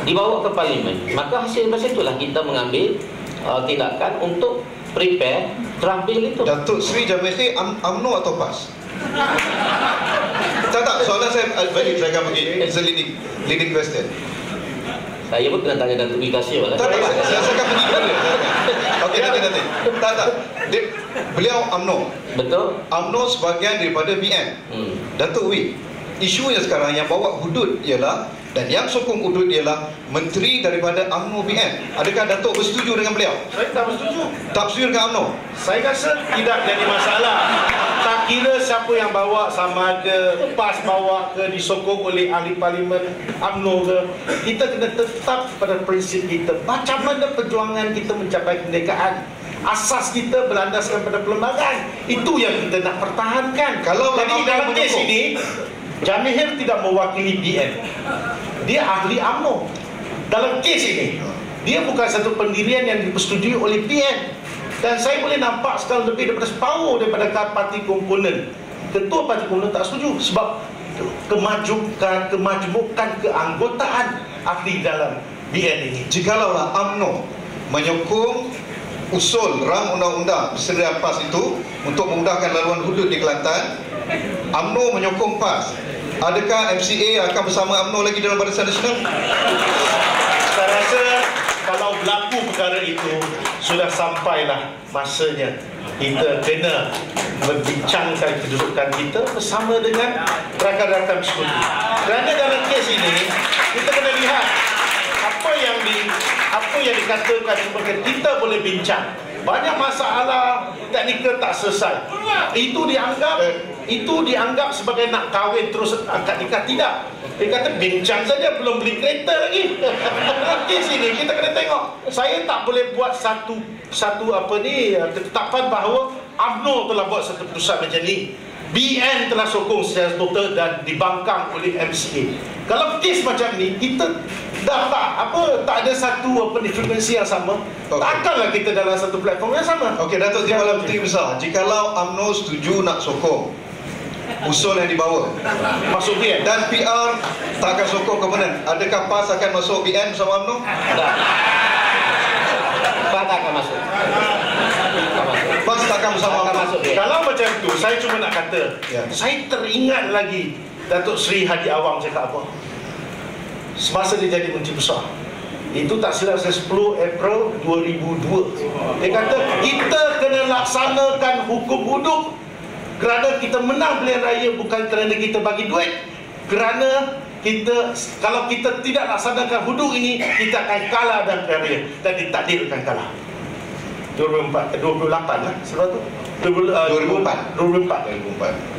dibawa ke Parlimen. Maka hasil dari itulah kita mengambil tindakan untuk prepare draft bill itu. Datuk Seri Jamil Khil UMNO atau PAS? Tak, soalan saya balik, saya akan pergi. It's a leading question. Saya pun kena tanya Datuk Bikasi lah. Tak, saya akan pergi dulu. Okey, nanti. Tak. Beliau UMNO. Betul. UMNO sebahagian daripada BN. Datuk Wee, isunya sekarang yang bawa hudud ialah, dan yang sokong hudud ialah menteri daripada UMNO BN. Adakah Datuk bersetuju dengan beliau? Saya tak bersetuju. Tak bersetuju dengan UMNO? Saya rasa tidak jadi masalah. Tak kira siapa yang bawa, sama ada PAS bawa ke, disokong oleh ahli parlimen UMNO ke, kita kena tetap pada prinsip kita. Macam mana perjuangan kita mencapai kemerdekaan, asas kita berlandaskan pada perlembagaan. Itu yang kita nak pertahankan. Kalau jadi dalam kes ini, Jamil Khil tidak mewakili BN. Dia ahli UMNO. Dalam kes ini, dia bukan satu pendirian yang dipersetujui oleh BN. Dan saya boleh nampak sekarang lebih daripada separuh daripada parti komponen, ketua parti komponen tak setuju sebab kemajmukan keanggotaan ahli dalam BN ini. Jikalaulah UMNO menyokong usul rang undang-undang persendirian PAS itu untuk memudahkan laluan hudud di Kelantan, UMNO menyokong PAS, adakah MCA akan bersama UMNO lagi dalam Barisan Nasional? Saya rasa kalau berlaku perkara itu, sudah sampailah masanya kita kena membincangkan kedudukan kita bersama dengan rakan-rakan persekutu. Kerana dalam kes ini kita kena lihat apa yang dikatakan sebagai kita boleh bincang. Banyak masalah teknikal tak selesai. Itu dianggap sebagai nak kahwin terus angkat nikah. Tidak. Dia kata bincang saja, belum beli kereta lagi. Di sini kita kena tengok. Saya tak boleh buat satu ketetapan bahawa UMNO telah buat satu keputusan macam ni, BN telah sokong secara total dan dibangkang oleh MCA. Kalau kes macam ni, kita dah tak ada satu frekuensi yang sama. Takkanlah kita dalam satu platform yang sama. Okey, Datuk Timbalan Menteri Besar, jikalau UMNO setuju nak sokong usul yang dibawa masuk BN dan PR tak akan sokong komponen, adakah PAS akan masuk BN bersama UMNO? Tak. PAS tak akan masuk. PAS tak akan bersama UMNO. Kalau macam tu, saya cuma nak kata, saya teringat lagi Datuk Seri Hadi Awang cakap apa semasa dia jadi Menteri Besar. Itu tak silap saya 10 April 2002. Dia kata kita kena laksanakan hukum hudud kerana kita menang pilihan raya, bukan kerana kita bagi duit. Kerana kalau kita tidak laksanakan hudud ini, kita akan kalah dalam pilihan raya dan ditakdirkan kalah. 28 lah sebab tu 2004.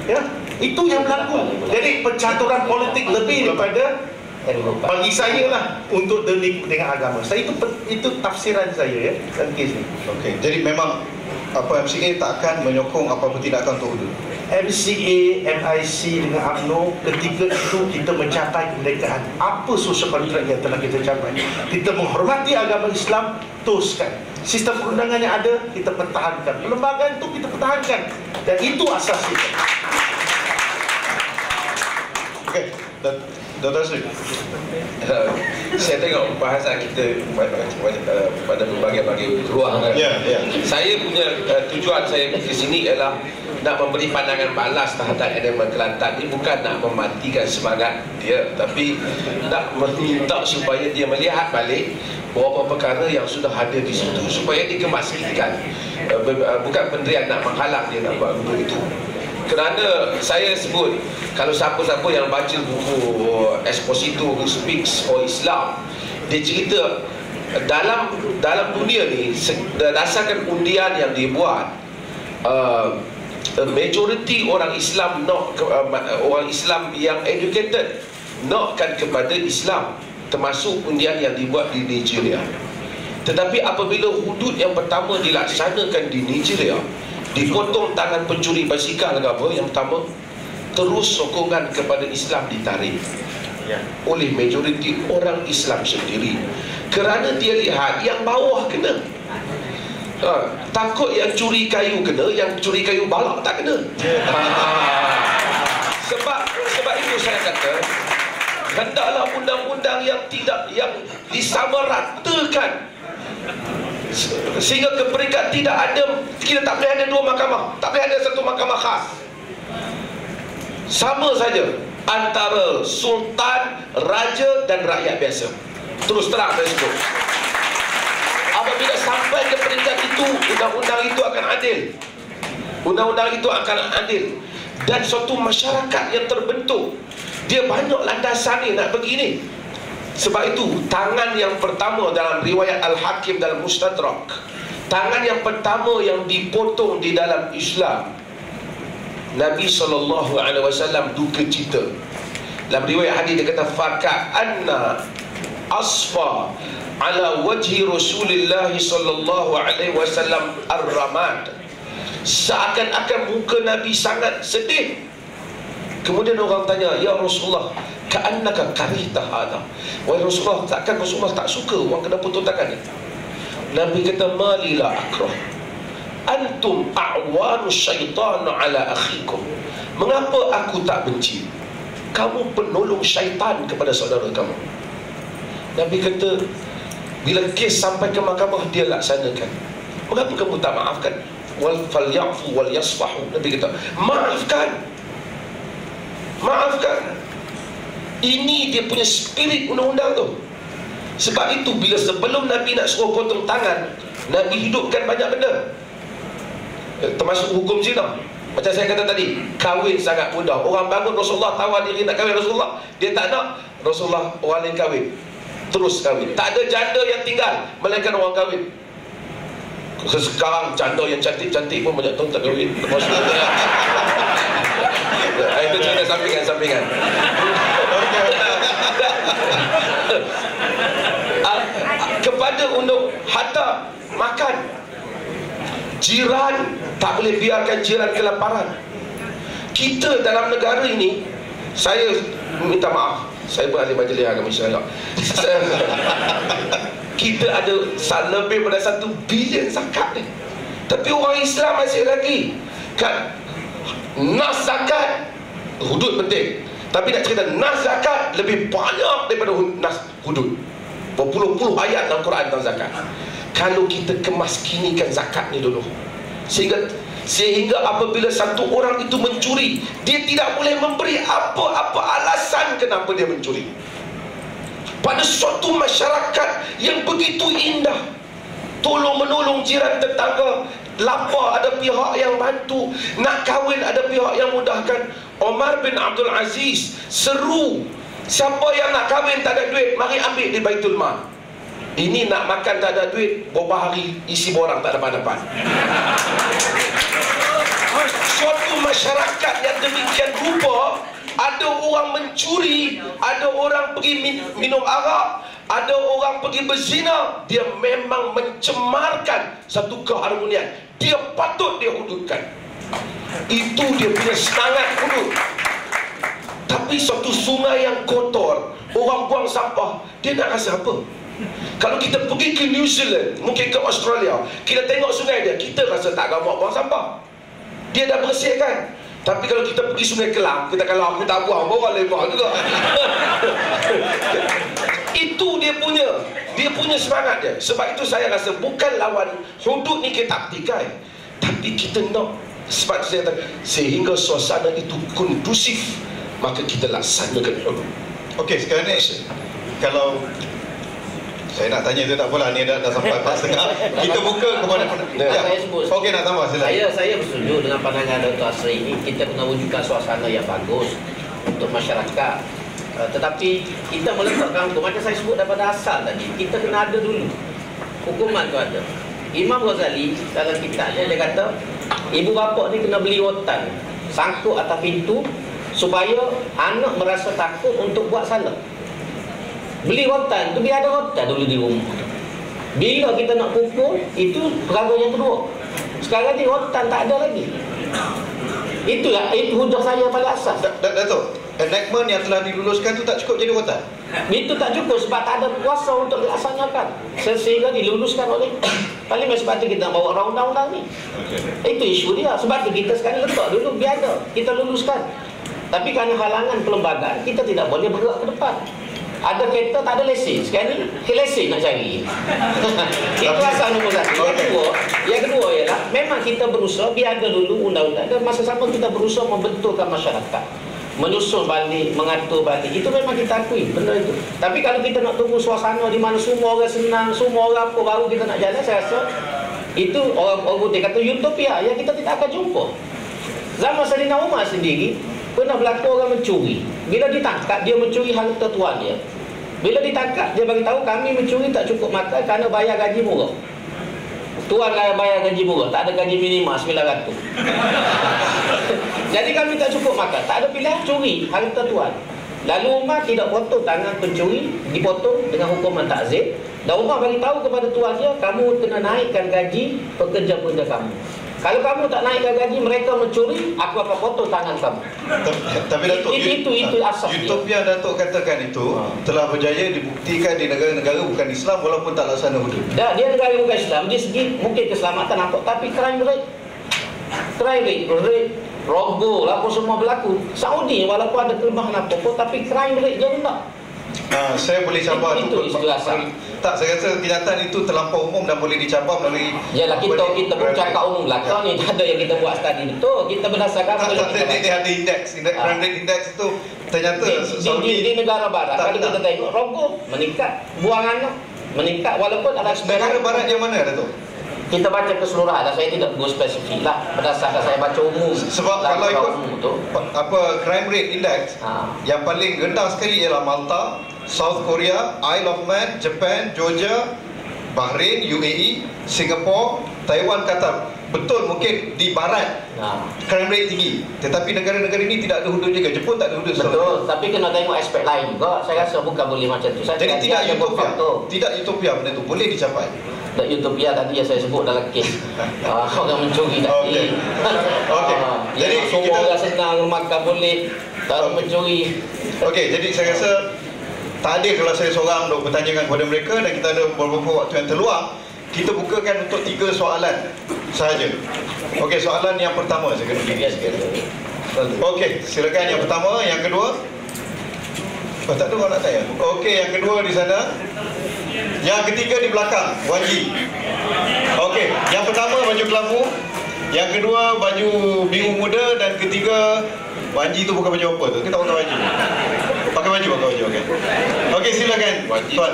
Ya, itu yang berlaku. Jadi pencaturan politik lebih daripada bagi saya lah untuk demi kepentingan agama. Saya itu tafsiran saya dalam kes ni. Okey, jadi memang MCA tak akan menyokong apa-apa tindakan untuk hudud. MCA, MIC dengan UMNO, ketika itu kita mencapai kemerdekaan. Apa social contract yang telah kita capai? Kita menghormati agama Islam, teruskan. Sistem perundangan yang ada, kita pertahankan. Perlembagaan itu kita pertahankan. Dan itu asas kita. Okey, Dr. Sri. Saya tengok bahasan kita pada berbagai-bagai ruang kan. Ya. Saya punya tujuan saya ke sini ialah nak memberi pandangan balas terhadap elemen Kelantan ini, bukan nak mematikan semangat dia, tapi nak meminta supaya dia melihat balik beberapa perkara yang sudah ada di situ supaya dikemaskan. Bukan pendirian nak menghalang dia nak buat begitu. Kerana saya sebut, kalau siapa-siapa yang baca buku Esposito who Speaks for Islam, dia cerita dalam dunia ni berdasarkan undian yang dibuat, majoriti orang Islam orang Islam yang educated nakkan kepada Islam, termasuk undian yang dibuat di Nigeria. Tetapi apabila hudud yang pertama dilaksanakan di Nigeria, dipotong tangan pencuri basikal ke apa, yang pertama, terus sokongan kepada Islam ditarik oleh majoriti orang Islam sendiri, kerana dia lihat yang bawah kena. Takut yang curi kayu kena, yang curi kayu balak tak kena. Sebab itu saya kata, hendaklah undang-undang yang disamaratakan, sehingga ke peringkat tidak ada, kita tak boleh ada dua mahkamah, tak boleh ada satu mahkamah khas. Sama saja antara sultan, raja dan rakyat biasa. Terus terang saya sebut, apabila sampai ke peringkat itu, undang-undang itu akan adil. Undang-undang itu akan adil. Dan suatu masyarakat yang terbentuk, dia banyak landasan ni nak begini. Sebab itu tangan yang pertama dalam riwayat Al-Hakim dalam Mustadrak, tangan yang pertama yang dipotong di dalam Islam, Nabi SAW duka cita. Dalam riwayat hadis dia kata, faka'anna asfa ala wajhi Rasulullah SAW ar-ramad. Seakan-akan muka Nabi sangat sedih. Kemudian orang tanya, ya Rasulullah, ka'annaka karihta hadha. Wahai Rasulullah, takkan Rasulullah tak suka orang kena potong tangan ni? Nabi kata, malila akrah, antum a'wanu syaitan ala akhikum. Mengapa aku tak benci? Kamu penolong syaitan kepada saudara kamu. Nabi kata, bila kes sampai ke mahkamah, dia laksanakan. Mengapa kamu tak maafkan? Wal falyafu wal yasfahu. Nabi kata, maafkan. Maafkan. Ini dia punya spirit undang-undang tu. Sebab itu bila sebelum Nabi nak suruh potong tangan, Nabi hidupkan banyak benda, termasuk hukum zina. Macam saya kata tadi, kahwin sangat mudah. Orang bangun, Rasulullah tawar diri nak kahwin Rasulullah, dia tak nak, Rasulullah orang lain kahwin, terus kahwin. Tak ada janda yang tinggal melainkan orang kahwin. Sekarang janda yang cantik-cantik pun banyak tahun tak kahwin. Itu cerita sampingan. Kepada untuk hatta makan, jiran tak boleh biarkan jiran kelaparan. Kita dalam negara ini, saya minta maaf, saya berahli majlis agama Islam, kita ada lebih pada 1 bilion zakat ni. Tapi orang Islam masih lagi kan, nas zakat hudud penting, tapi nak cerita nas zakat lebih banyak daripada nas hudud. Berpuluh-puluh ayat dalam Quran tentang zakat. Kalau kita kemaskinikan zakat ni dulu, sehingga apabila satu orang itu mencuri, dia tidak boleh memberi apa-apa alasan kenapa dia mencuri. Pada suatu masyarakat yang begitu indah, tolong menolong jiran tetangga, lapar ada pihak yang bantu, nak kahwin ada pihak yang mudahkan. Omar bin Abdul Aziz seru, siapa yang nak kahwin tak ada duit, mari ambil di Baitul Mal. Ini nak makan tak ada duit, beberapa hari isi borang tak dapat-dapat. Suatu masyarakat yang demikian rupa, ada orang mencuri, ada orang pergi minum arak, ada orang pergi berzina, dia memang mencemarkan satu keharmonian. Dia patut dia hududkan. Itu dia punya semangat hudud. Tapi suatu sungai yang kotor, orang buang sampah, dia nak rasa apa? Kalau kita pergi ke New Zealand, mungkin ke Australia, kita tengok sungai dia, kita rasa tak gamak buang sampah, dia dah bersihkan. Tapi kalau kita pergi Sungai Kelang, kita kalau aku tak buang, orang lain buang juga. Itu dia punya semangat dia. Sebab itu saya rasa bukan lawan hudud ni kita petikai, tapi kita nak, sebab saya kata, sehingga suasana itu kondusif, maka kita laksanakan hudud. Okey, sekarang ni kalau saya nak tanya tu tak apalah, ni dah sampai 4.30. Kita buka kepada Saya sebut. Okey, nak tambah silakan. Saya bersetuju dengan pandangan Dr. Asri ini. Kita kena wujudkan suasana yang bagus untuk masyarakat. Tetapi kita meletakkan hukum, macam saya sebut daripada asal tadi, kita kena ada dulu hukuman tu ada. Imam Ghazali dalam kitabnya dia kata, ibu bapa ni kena beli rotan, sangkut atas pintu, supaya anak merasa takut untuk buat salah. Beli rotan tu biar ada rotan dulu di rumah. Bila kita nak pukul, itu perkara yang kedua. Sekarang ni rotan tak ada lagi. Itu hujah saya pada asas. Datuk, enactment yang telah diluluskan tu tak cukup jadi rotan? Itu tak cukup sebab tak ada kuasa untuk dilaksanakan, sehingga diluluskan oleh Parlimen. Sebab tu kita nak bawa undang-undang ni. Itu isu dia. Sebab tu kita sekarang letak dulu biar ada, kita luluskan. Tapi kerana halangan perlembagaan, kita tidak boleh bergerak ke depan. Ada kereta tak ada lesen. Sekarang ni lesen nak cari. Itu asal nombor satu. Yang kedua ialah memang kita berusaha biar ada dulu undang-undang, dan masa sama kita berusaha membetulkan masyarakat, menyusun balik, mengatur balik. Itu memang kita akui benda itu. Tapi kalau kita nak tunggu suasana di mana semua orang senang, semua orang apa, baru kita nak jalan, saya rasa itu orang putih kata utopia yang kita tidak akan jumpa. Zaman Saidina Umar sendiri pernah berlaku orang mencuri. Bila ditangkap, dia mencuri harta tuan dia. Bila ditangkap, dia bagi tahu kami mencuri tak cukup makan kerana bayar gaji murah. Tuan bayar gaji murah, tak ada gaji minimal 900. Jadi kami tak cukup makan, tak ada pilihan, curi harta tuan. Lalu Umar tidak potong tangan pencuri, dipotong dengan hukuman takzir. Dan Umar bagi tahu kepada tuan dia, kamu kena naikkan gaji pekerja-pekerja kamu. Kalau kamu tak naikkan gaji, mereka mencuri, aku akan potong tangan kamu. Tapi Datuk, itu asas utopia Datuk katakan itu telah berjaya dibuktikan di negara-negara bukan Islam walaupun tak laksana hudud. Dia negara bukan Islam, di segi mungkin keselamatan nampak, tapi crime rate, robo lah apa semua berlaku. Saudi walaupun ada kelemahan apa-apa, tapi crime rate dia rendah. Saya boleh cabar itu tak, saya rasa kenyataan itu terlampau umum dan boleh dicabar melalui. Yalah, kita pun cakap umum belakang ni, tak ada yang kita buat study betul. Kita berdasarkan dia ada indeks crime rate index itu ternyata di negara barat. Kalau kita tengok rokok meningkat, buang anak meningkat, walaupun ada negara barat yang mana Datuk? Kita baca keseluruhan, saya tidak go spesifik lah, berdasarkan saya baca umum. Sebab kalau ikut crime rate index, yang paling rendah sekali ialah Malta, South Korea, Isle of Man, Japan, Georgia, Bahrain, UAE, Singapore, Taiwan, Qatar. Betul, mungkin di barat crime rate tinggi, tetapi negara-negara ini tidak ada hudud juga. Jepun tak ada hudud. Betul, tapi kena tengok aspek lain juga. Saya rasa bukan boleh macam tu. Jadi tidak utopia benda tu boleh dicapai. Tak utopia tadi yang saya sebut dalam kes orang mencuri tadi. Jadi semua orang senang makan boleh, tak mencuri. Okey, jadi saya rasa tak adil kalau saya seorang untuk bertanyakan kepada mereka, dan kita ada beberapa waktu yang terluang. Kita bukakan untuk 3 soalan sahaja. Okey, soalan yang pertama saya kena fikir sikit. Okey, silakan yang pertama, yang kedua. Tak ada orang nak tanya. Okey, yang kedua di sana. Yang ketiga di belakang, Wanji. Okey, yang pertama baju kelambu, yang kedua baju biru muda, dan ketiga Wanji tu bukan baju apa tu? Kita pakai baju. Pakai baju. Okey. Okey, silakan. Tuan.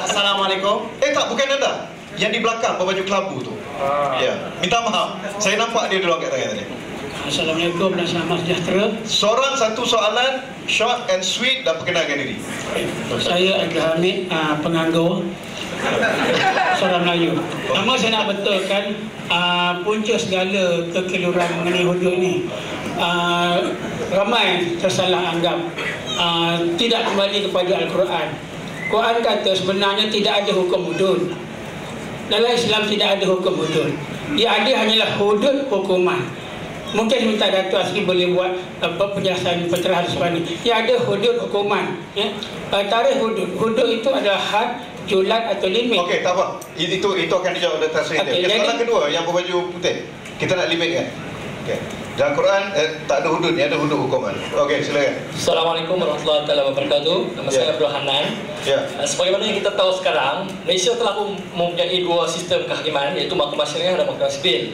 Assalamualaikum. Tak, bukan anda. Yang di belakang berbaju kelambu tu. Ya, minta maaf. Saya nampak dia dulu angkat tangan tadi. Assalamualaikum dan selamat sejahtera. Seorang satu soalan, short and sweet, dan perkenalkan diri. Saya Abdul Hamid, penganggur, seorang Melayu. Nama saya nak betulkan punca segala kekeliruan mengenai hudud ni. Ramai tersalah anggap tidak kembali kepada Al-Quran. Quran kata sebenarnya tidak ada hukum hudud. Dalam Islam tidak ada hukum hudud. Yang ada hanyalah hudud hukuman. Mungkin minta Datuk Asri boleh buat penjelasan pencerahan sebab ni. Yang ada hudud hukuman, tarikh hudud. Hudud itu adalah had, julat atau limit. Okey, tak apa. Itu akan dijawab oleh Tasri. Soalan kedua yang berbaju putih, kita nak limit kan? Okey. Dalam Quran tak ada hudud, ada hudud hukuman. Okey, silakan. Assalamualaikum warahmatullahi wabarakatuh. Nama saya Abdul Hanan. Sebagaimana yang kita tahu sekarang, Malaysia telah mempunyai 2 sistem kehakiman, iaitu Mahkamah Syariah dan Mahkamah Sipil.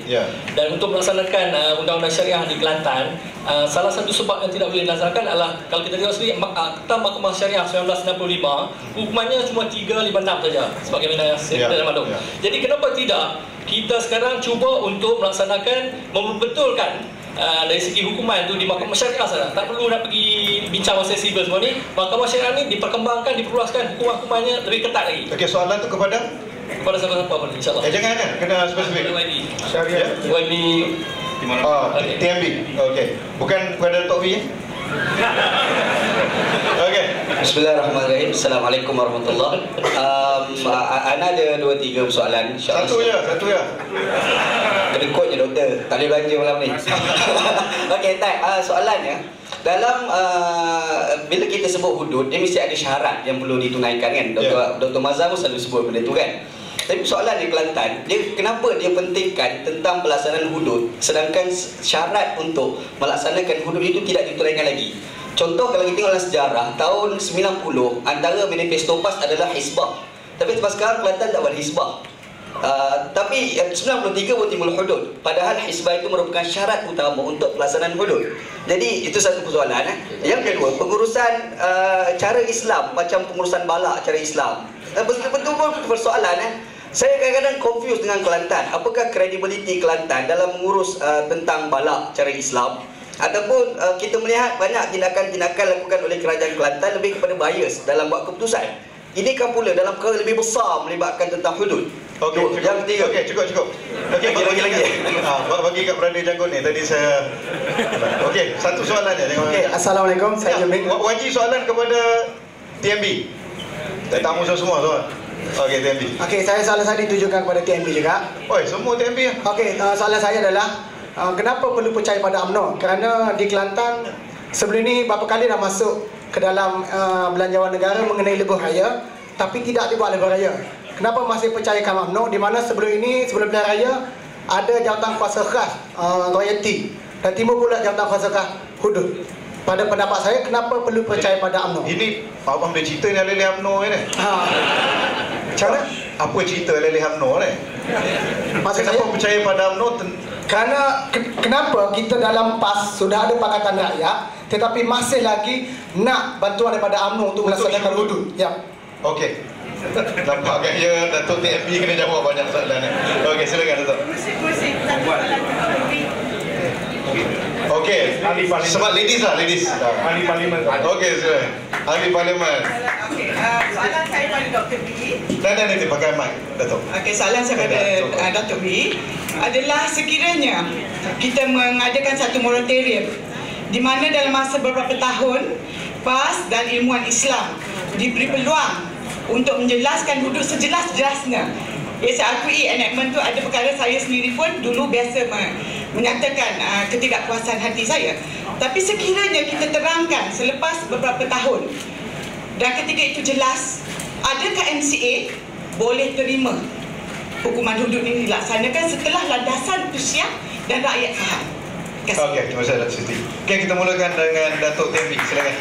Dan untuk melaksanakan undang-undang syariah di Kelantan, salah satu sebab yang tidak boleh dilaksanakan adalah kalau kita tengok sendiri Akta Mahkamah Syariah 1965, hukumannya cuma 356 saja sebagaimana saya dalam maklum. Jadi kenapa tidak kita sekarang cuba untuk melaksanakan, membetulkan dari segi hukuman itu di Mahkamah Syariah saja. Tak perlu nak pergi bincang pasal sivil semua ni. Mahkamah Syariah ni diperkembangkan, diperluaskan, hukuman-hukumannya lebih ketat lagi. Okey, soalan tu kepada siapa-siapa boleh, insyaAllah. jangan kena spesifik. YB. Syariah. YB TMB. Okey. Bukan Datuk V. Okey. Bismillahirrahmanirrahim. Assalamualaikum warahmatullahi. Ana ada 2-3 soalan. Satu je. Kedekut je doktor. Tak boleh belanja malam ni. Okey, soalannya dalam bila kita sebut hudud, dia mesti ada syarat yang perlu ditunaikan kan. Dr. Mazhar pun selalu sebut benda tu kan. Tapi soalan di Kelantan, kenapa dia pentingkan tentang pelaksanaan hudud sedangkan syarat untuk melaksanakan hudud itu tidak ditunaikan lagi. Contoh kalau kita tengok dalam sejarah, tahun 90 antara manifesto PAS adalah Hizbah. Tapi sampai sekarang Kelantan tak buat Hizbah. Tapi 93 pun timbul hudud. Padahal Hizbah itu merupakan syarat utama untuk pelaksanaan hudud. Jadi itu satu persoalan. Yang kedua, pengurusan cara Islam, macam pengurusan balak cara Islam. Betul-betul persoalan. Saya kadang-kadang confuse dengan Kelantan. Apakah kredibiliti Kelantan dalam mengurus tentang balak cara Islam? Ataupun kita melihat banyak tindakan-tindakan lakukan oleh kerajaan Kelantan lebih kepada bias dalam buat keputusan. Ini kan pula dalam perkara lebih besar melibatkan tentang hudud. Okey, yang ketiga. Okey, cukup. Okey, lagi. Bagi kat berada janggut ni tadi saya. Okey, satu soalan je. Okey, assalamualaikum. Saya Jamil. Wajib soalan kepada TMB. Tamu semua soalan. Okey, TMB. Okey, soalan saya ditujukan kepada TMB juga. Oi, semua TMB ya. Okey, soalan saya adalah kenapa perlu percaya pada UMNO? Kerana di Kelantan sebelum ni berapa kali dah masuk ke dalam belanjawan negara mengenai lebuh raya, tapi tidak dibuat lebuh raya. Kenapa masih percayakan UMNO di mana sebelum ini, sebelum pilihan raya ada jawatan kuasa khas royalty dan timbul pula jawatan kuasa khas hudud. Pada pendapat saya, kenapa perlu percaya pada UMNO? Ini abang dia cerita ni alih-alih UMNO ni. Macam mana? Apa cerita alih-alih UMNO ni? Kenapa percaya pada UMNO? Kerana kenapa kita dalam PAS sudah ada Pakatan Rakyat tetapi masih lagi nak bantuan daripada UMNO untuk melaksanakan hudud. Ya. Okey. Nampak gaya Datuk TMB kena jawab banyak soalan ni. Okey, silakan Datuk. Okey. Sebab ladies. Ahli Parlimen. Okey, silakan. Ahli Parlimen. Okey, soalan saya pada Dr. B. Nanti pakai mic, Datuk. Okey, soalan saya pada Dr. B adalah sekiranya kita mengadakan satu moratorium di mana dalam masa beberapa tahun PAS dan ilmuwan Islam diberi peluang untuk menjelaskan hudud sejelas-jelasnya. Saya akui enactment tu ada perkara saya sendiri pun dulu biasa menyatakan ketidakpuasan hati saya. Tapi sekiranya kita terangkan selepas beberapa tahun dan ketika itu jelas, adakah MCA boleh terima hukuman hudud ini dilaksanakan setelah landasan itu siap dan rakyat faham? Okey, terima kasih Datuk Siti. Okey, kita mulakan dengan Datuk TMB. Silakan.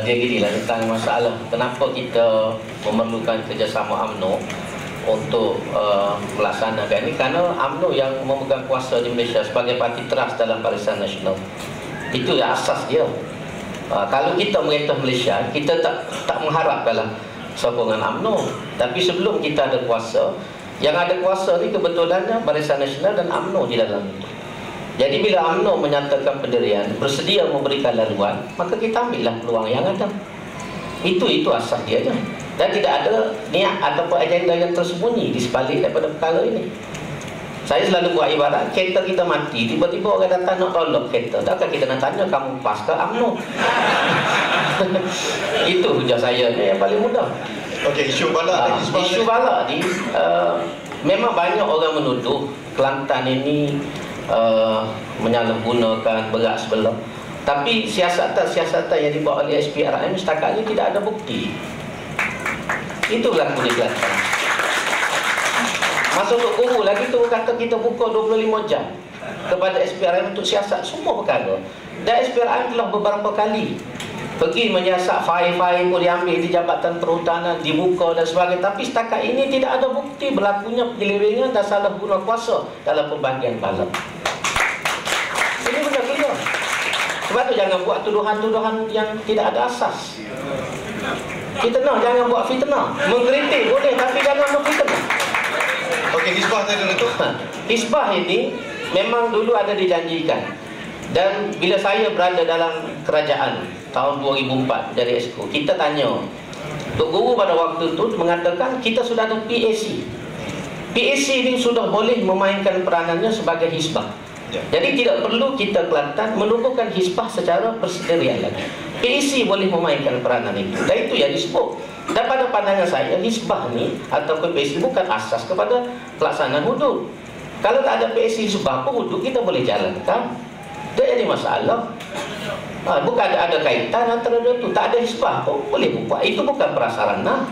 Dia ginilah tentang masalah kenapa kita memerlukan kerjasama UMNO untuk melaksanakan ini, kerana UMNO yang memegang kuasa di Malaysia sebagai parti teras dalam Barisan Nasional. Itu yang asas dia. Kalau kita merintah Malaysia, kita tak mengharapkanlah sokongan UMNO. Tapi sebelum kita ada kuasa, yang ada kuasa ni kebetulannya Barisan Nasional dan UMNO di dalam itu. Jadi bila UMNO menyatakan pendirian, bersedia memberikan laluan, maka kita ambillah peluang yang ada. Itu asas dia je. Dan tidak ada niat ataupun agenda yang tersembunyi di sebalik daripada perkara ini. Saya selalu buat ibarat, kereta kita mati, tiba-tiba orang datang nak tolong kereta. Takkan kita nak tanya, kamu PAS ke UMNO? Itu hujah saya ni yang paling mudah. Okey, isu balak ni. Isu balak ni, memang banyak orang menuduh Kelantan ini menyalahgunakan berat sebelah. Tapi siasatan yang dibuat oleh SPRM setakat ini tidak ada bukti. Itu berlaku di Kelantan. Masa untuk guru lagi tu kata kita buka 25 jam kepada SPRM untuk siasat semua perkara. Dan SPRM telah beberapa kali pergi menyiasat fail-fail pun diambil di Jabatan Perhutanan, dibuka dan sebagainya. Tapi setakat ini tidak ada bukti berlakunya penyelewengan dan salah guna kuasa dalam pembagian balak. Ini benar clear. Sebab tu jangan buat tuduhan-tuduhan yang tidak ada asas. Fitnah, jangan buat fitnah. Mengkritik boleh tapi jangan memfitnah. Okey, Hizbah tadi tu. Hizbah ini memang dulu ada dijanjikan. Dan bila saya berada dalam kerajaan tahun 2004 dari Exco, kita tanya, Tok Guru pada waktu itu mengatakan kita sudah ada PAC. PAC ini sudah boleh memainkan peranannya sebagai hisbah. Jadi tidak perlu kita Kelantan menubuhkan hisbah secara persendirian lagi. PAC boleh memainkan peranan itu. Dan itu yang disebut. Dan pada pandangan saya, hisbah ni ataupun PAC bukan asas kepada pelaksanaan hudud. Kalau tak ada PAC hisbah pun hudud kita boleh jalankan. Tak jadi masalah. Bukan ada kaitan antara dua itu. Tak ada hisbah pun boleh buat. Itu bukan prasarana.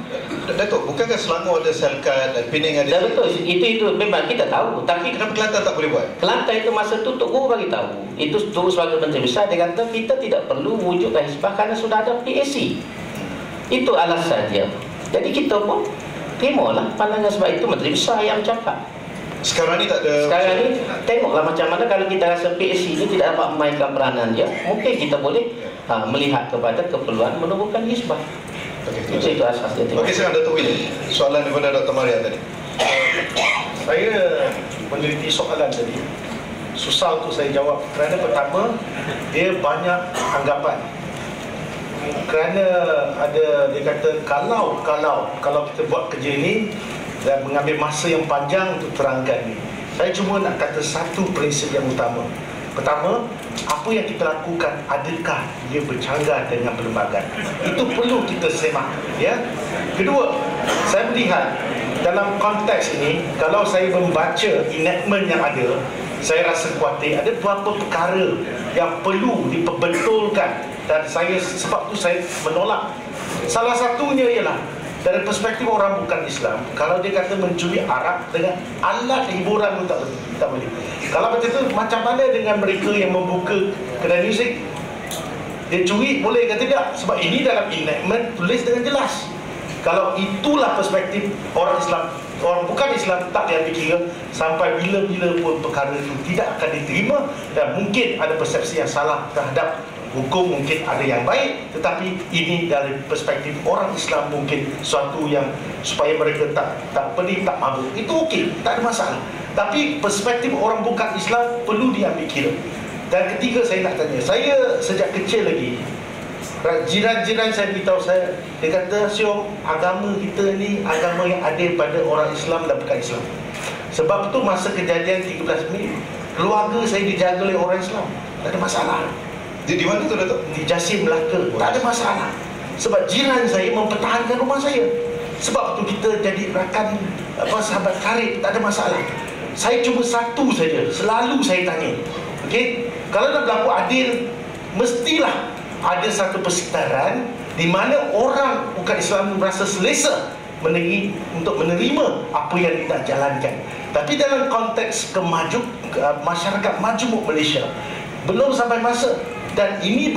Datuk, bukankah Selangor ada Selkat dan Pening ada? Betul, itu memang kita tahu. Tapi kenapa Kelantan tak boleh buat? Kelantan itu masa itu Tok Guru bagi tahu. Itu terus sebagai Menteri Besar dia kata kita tidak perlu wujudkan hisbah kerana sudah ada PAC. Itu alasan dia. Jadi kita pun terima pandangan sebab itu Menteri Besar yang cakap. Sekarang ni tak ada. Sekarang ni tengoklah macam mana kalau kita rasa PAC ni tidak dapat memainkan peranan dia, mungkin kita boleh melihat kepada keperluan menubuhkan hisbah. Okey, itu asas dia. Okey, sekarang Datuk Will. Soalan daripada Dr. Maria tadi. Saya meneliti soalan tadi. Susah untuk saya jawab kerana pertama dia banyak anggapan. Kerana ada dia kata kalau kita buat kerja ni dan mengambil masa yang panjang untuk terangkan ni. Saya cuma nak kata satu prinsip yang utama. Pertama, apa yang kita lakukan adakah dia bercanggah dengan perlembagaan? Itu perlu kita semak, ya. Kedua, saya melihat dalam konteks ini kalau saya membaca enactment yang ada, saya rasa khawatir ada beberapa perkara yang perlu diperbetulkan dan sebab tu saya menolak. Salah satunya ialah dari perspektif orang bukan Islam, kalau dia kata mencuri arak dengan alat hiburan pun tak boleh. Kalau macam tu, macam mana dengan mereka yang membuka kedai muzik? Dia curi boleh ke tidak? Sebab ini dalam enactment tulis dengan jelas. Kalau itulah perspektif orang Islam, orang bukan Islam tak dia fikir sampai bila-bila pun perkara itu tidak akan diterima dan mungkin ada persepsi yang salah terhadap hukum, mungkin ada yang baik, tetapi ini dari perspektif orang Islam mungkin suatu yang supaya mereka tak pedih, tak mabuk. Itu okey, tak ada masalah. Tapi perspektif orang bukan Islam perlu diambil kira. Dan ketiga saya nak tanya, saya sejak kecil lagi jiran-jiran saya beritahu saya, dia kata, Syom, agama kita ni agama yang adil pada orang Islam dan bukan Islam. Sebab tu masa kejadian 13 Mei, keluarga saya dijaga oleh orang Islam, tak ada masalah. Di mana tu Datuk? Di Jasim, Melaka. Tak ada masalah. Sebab jiran saya mempertahankan rumah saya. Sebab tu kita jadi rakan sahabat karib, tak ada masalah. Saya cuma satu saja, selalu saya tanya. Okey, kalau nak berlaku adil, mestilah ada satu persekitaran di mana orang bukan Islam merasa selesa untuk menerima apa yang kita jalankan. Tapi dalam konteks masyarakat majmuk Malaysia belum sampai masa. Dan ini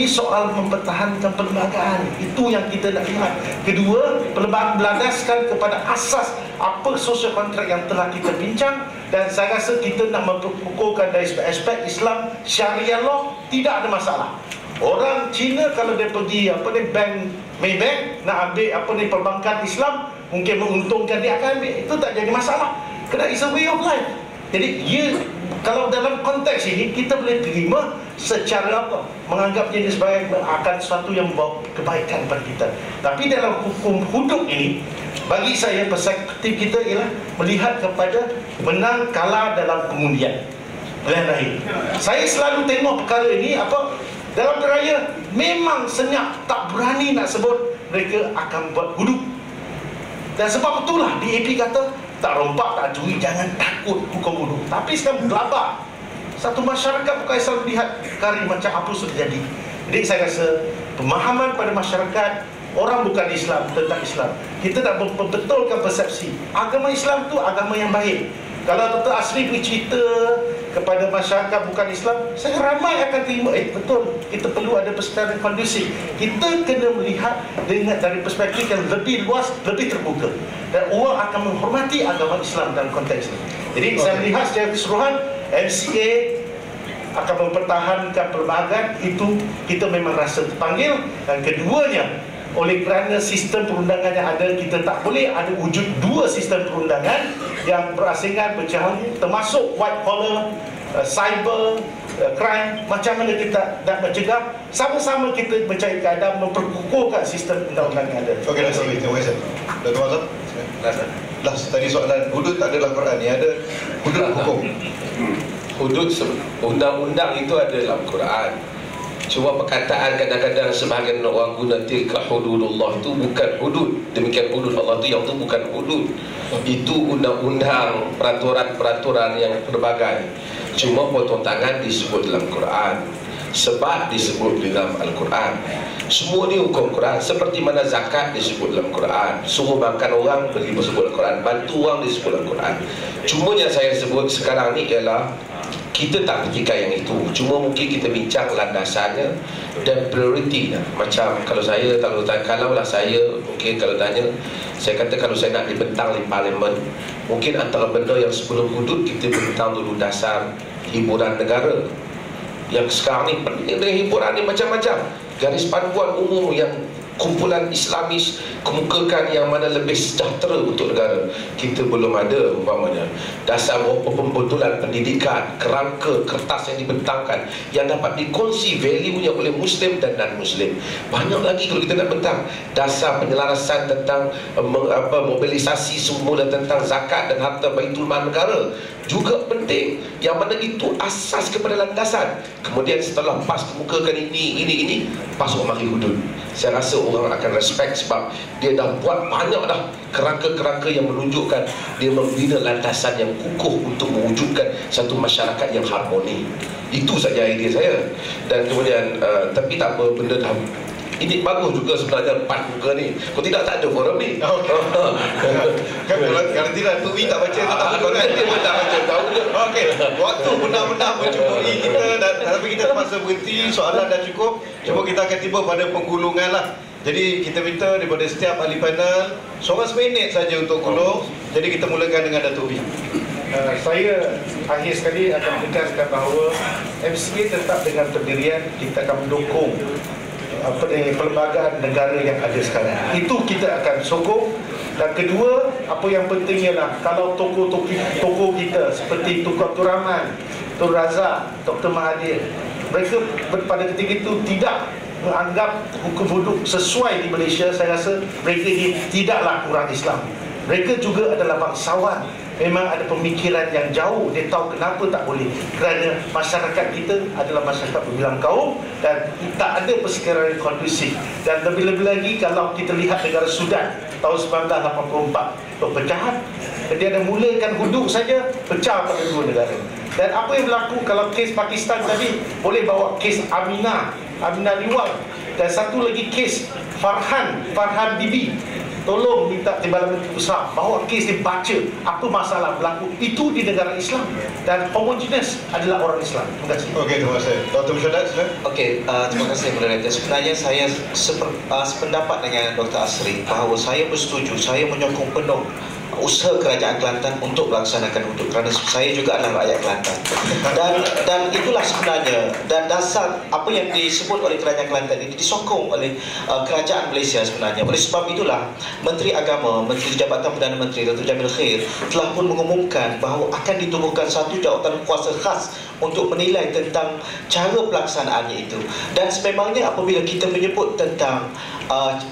soal mempertahankan perlembagaan. Itu yang kita nak lihat. Kedua, perlembagaan berlandaskan kepada asas apa social contract yang telah kita bincang. Dan saya rasa kita nak memperkukuhkan dari aspek Islam, Syariah law, tidak ada masalah. Orang Cina kalau dia pergi bank Maybank nak ambil perbankan Islam, mungkin menguntungkan dia akan ambil. Itu tak jadi masalah. Kerana it's a way of life. Jadi kalau dalam konteks ini kita boleh terima secara menganggapnya sebagai akan sesuatu yang membawa kebaikan kepada kita. Tapi dalam hukum hudud ini, bagi saya perspektif kita ialah melihat kepada menang kalah dalam pengundian pilihan raya. Saya selalu tengok perkara ini dalam raya memang senyap, tak berani nak sebut mereka akan buat hudud. Dan sebab itulah DAP kata tak rompak, tak curi, jangan takut hukum hudud. Tapi sekarang gelabah. Satu masyarakat bukan Islam melihat perkara macam apa sudah jadi. Jadi saya rasa pemahaman pada masyarakat orang bukan Islam tentang Islam, kita nak membetulkan persepsi agama Islam tu agama yang baik. Kalau Dr. Asri pergi cerita kepada masyarakat bukan Islam, saya ramai akan terima, betul, kita perlu ada persekitaran kondusif. Kita kena melihat dari perspektif yang lebih luas, lebih terbuka. Dan orang akan menghormati agama Islam dalam konteks ini. Jadi saya melihat secara keseluruhan, MCA akan mempertahankan perlembagaan itu kita memang rasa terpanggil. Dan keduanya, oleh kerana sistem perundangan yang ada, kita tak boleh ada wujud dua sistem perundangan yang berasingan bercahaya, termasuk white collar, cyber crime. Macam mana kita nak mencegah? Sama-sama kita mencari keadaan memperkukuhkan sistem undang-undang yang ada. Okey, terima kasih. Dr. Mazhar. last tadi soalan hudud tak ada dalam Quran ni, ada hudud hukum. Hudud undang-undang itu ada dalam Quran. Cuma perkataan kadang-kadang sebahagian orang guna tilka hududullah itu bukan hudud. Demikian hudud Allah itu, yang itu bukan hudud. Itu undang-undang, peraturan-peraturan yang berbagai. Cuma potong tangan disebut dalam Quran, sebab disebut dalam Al-Quran. Semua ni hukum Quran. Seperti mana zakat disebut dalam Quran, suruh makan orang disebut dalam Quran, bantu orang disebut dalam Quran. Cuma yang saya sebut sekarang ni ialah kita tak petikai yang itu. Cuma mungkin kita bincang landasannya dan prioritinya. Macam kalau lah saya mungkin kalau tanya, saya kata kalau saya nak dibentang di parlimen, mungkin antara benda yang sebelum hudud kita bentang dulu dasar hiburan negara. Yang sekarang ni dengan hiburan ni macam-macam. Garis panduan umum yang kumpulan Islamis kemukakan yang mana lebih sejahtera untuk negara, kita belum ada. Umpamanya dasar pembetulan pendidikan, kerangka kertas yang dibentangkan yang dapat dikongsi value-nya oleh Muslim dan non-Muslim. Banyak lagi kalau kita nak bentang. Dasar penyelarasan tentang mobilisasi semula tentang zakat dan harta baitul mal negara juga penting, yang mana itu asas kepada landasan. Kemudian setelah PAS kemukakan ini PAS orang mari hudud. Saya rasa orang akan respect sebab dia dah buat banyak dah kerangka-kerangka yang menunjukkan dia membina landasan yang kukuh untuk mewujudkan satu masyarakat yang harmoni. Itu saja idea saya. Dan kemudian tapi tak apa, benda dah ini bagus juga sebenarnya empat muka ni. Kalau tidak tak ada forum ni. Kan kalau tidak Tuwi tak baca tak apa kan, dia pun tak baca tahu je. Okey, waktu benar-benar mencukuri kita dan tapi kita terpaksa berhenti, soalan dah cukup. Cuma kita akan tiba pada penggulungan lah. Jadi kita minta daripada setiap ahli panel seorang seminit saja untuk gulung. Jadi kita mulakan dengan Datuk Wi. Saya akhir sekali akan menegaskan bahawa MCA tetap dengan pendirian kita akan mendukung perlembagaan negara yang ada sekarang. Itu kita akan sokong. Dan kedua, apa yang penting ialah kalau tokoh kita seperti Tunku Abdul Rahman, Tun Razak, Dr. Mahathir, mereka pada ketika itu tidak menganggap hukum hudud sesuai di Malaysia, saya rasa mereka ini tidaklah kurang Islam. Mereka juga adalah bangsawan. Memang ada pemikiran yang jauh. Dia tahu kenapa tak boleh. Kerana masyarakat kita adalah masyarakat berbilang kaum dan tak ada persekitaran yang kondusif. Dan lebih-lebih lagi kalau kita lihat negara Sudan tahun 1984, perpecahan. Dia ada mulakan hudud saja, pecah pada dua negara. Dan apa yang berlaku kalau kes Pakistan tadi, boleh bawa kes Aminah Liwal. Dan satu lagi kes Farhan Bibi. Tolong minta Timbalan Menteri Besar bahawa kes dibaca apa masalah berlaku itu di negara Islam dan homogenes adalah orang Islam. Terima kasih. Okey, terima kasih. Dr. Musyadat, silakan. Okey, terima kasih moderator. Sebenarnya saya sependapat dengan Dr. Asri bahawa saya bersetuju, saya menyokong penuh usaha kerajaan Kelantan untuk melaksanakan hudud kerana saya juga adalah rakyat Kelantan. Dan itulah sebenarnya dan dasar apa yang disebut oleh kerajaan Kelantan ini disokong oleh kerajaan Malaysia sebenarnya. Oleh sebab itulah Menteri Agama, Menteri Jabatan Perdana Menteri Dr. Jamil Khair telah pun mengumumkan bahawa akan ditubuhkan satu jawatan kuasa khas untuk menilai tentang cara pelaksanaannya itu. Dan sememangnya apabila kita menyebut tentang